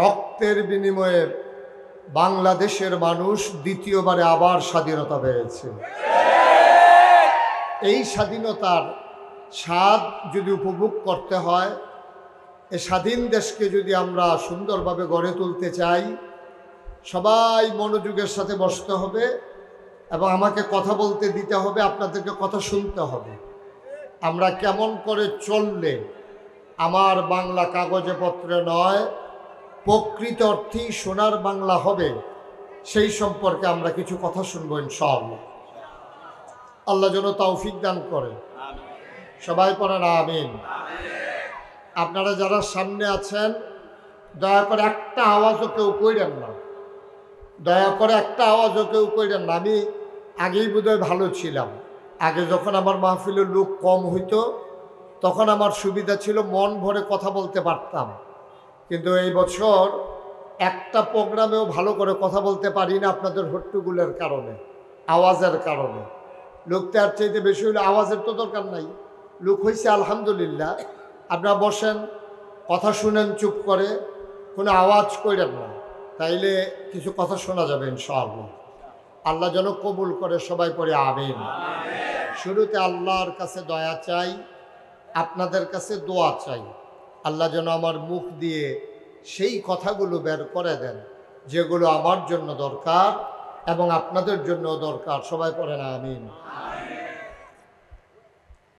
রক্তের বিনিময়ে বাংলাদেশের মানুষ দ্বিতীয়বারে আবার স্বাধীনতা পেয়েছে। এই স্বাধীনতার স্বাদ যদি উপভোগ করতে হয়, এই স্বাধীন দেশকে যদি আমরা সুন্দরভাবে গড়ে তুলতে চাই, সবাই মনোযোগের সাথে বসতে হবে এবং আমাকে কথা বলতে দিতে হবে, আপনাদেরকে কথা শুনতে হবে। আমরা কেমন করে চললে আমার বাংলা কাগজে পত্রে নয়, প্রকৃত অর্থেই সোনার বাংলা হবে, সেই সম্পর্কে আমরা কিছু কথা শুনবো ইনশাআল্লাহ। আল্লাহ যেন তৌফিক দান করে। সবাই পড়েন আমিন। আপনারা যারা সামনে আছেন, দয়া করে একটা আওয়াজও কেউ কইরেন না, দয়া করে একটা আওয়াজও কেউ কইরেন না। আমি আগেই বোধহয় ভালো ছিলাম। আগে যখন আমার মাহফিলের লোক কম হইতো তখন আমার সুবিধা ছিল, মন ভরে কথা বলতে পারতাম। কিন্তু এই বছর একটা প্রোগ্রামেও ভালো করে কথা বলতে পারি না, আপনাদের হট্টগোলের কারণে, আওয়াজের কারণে। লোক তার চাইতে বেশি হলে আওয়াজের তো দরকার নাই, লোক হয়েছে আলহামদুলিল্লাহ। আপনারা বসেন, কথা শুনেন চুপ করে, কোনো আওয়াজ করেন না, তাইলে কিছু কথা শোনা যাবে ইনশাআল্লাহ। আল্লাহ যেন কবুল করে। সবাই পড়ে আমিন। শুরুতে আল্লাহর কাছে দয়া চাই, আপনাদের কাছে দোয়া চাই। আল্লাহ যেন আমার মুখ দিয়ে সেই কথাগুলো বের করে দেন যেগুলো আমার জন্য দরকার এবং আপনাদের জন্য দরকার। সবাই পড়েন আমিন।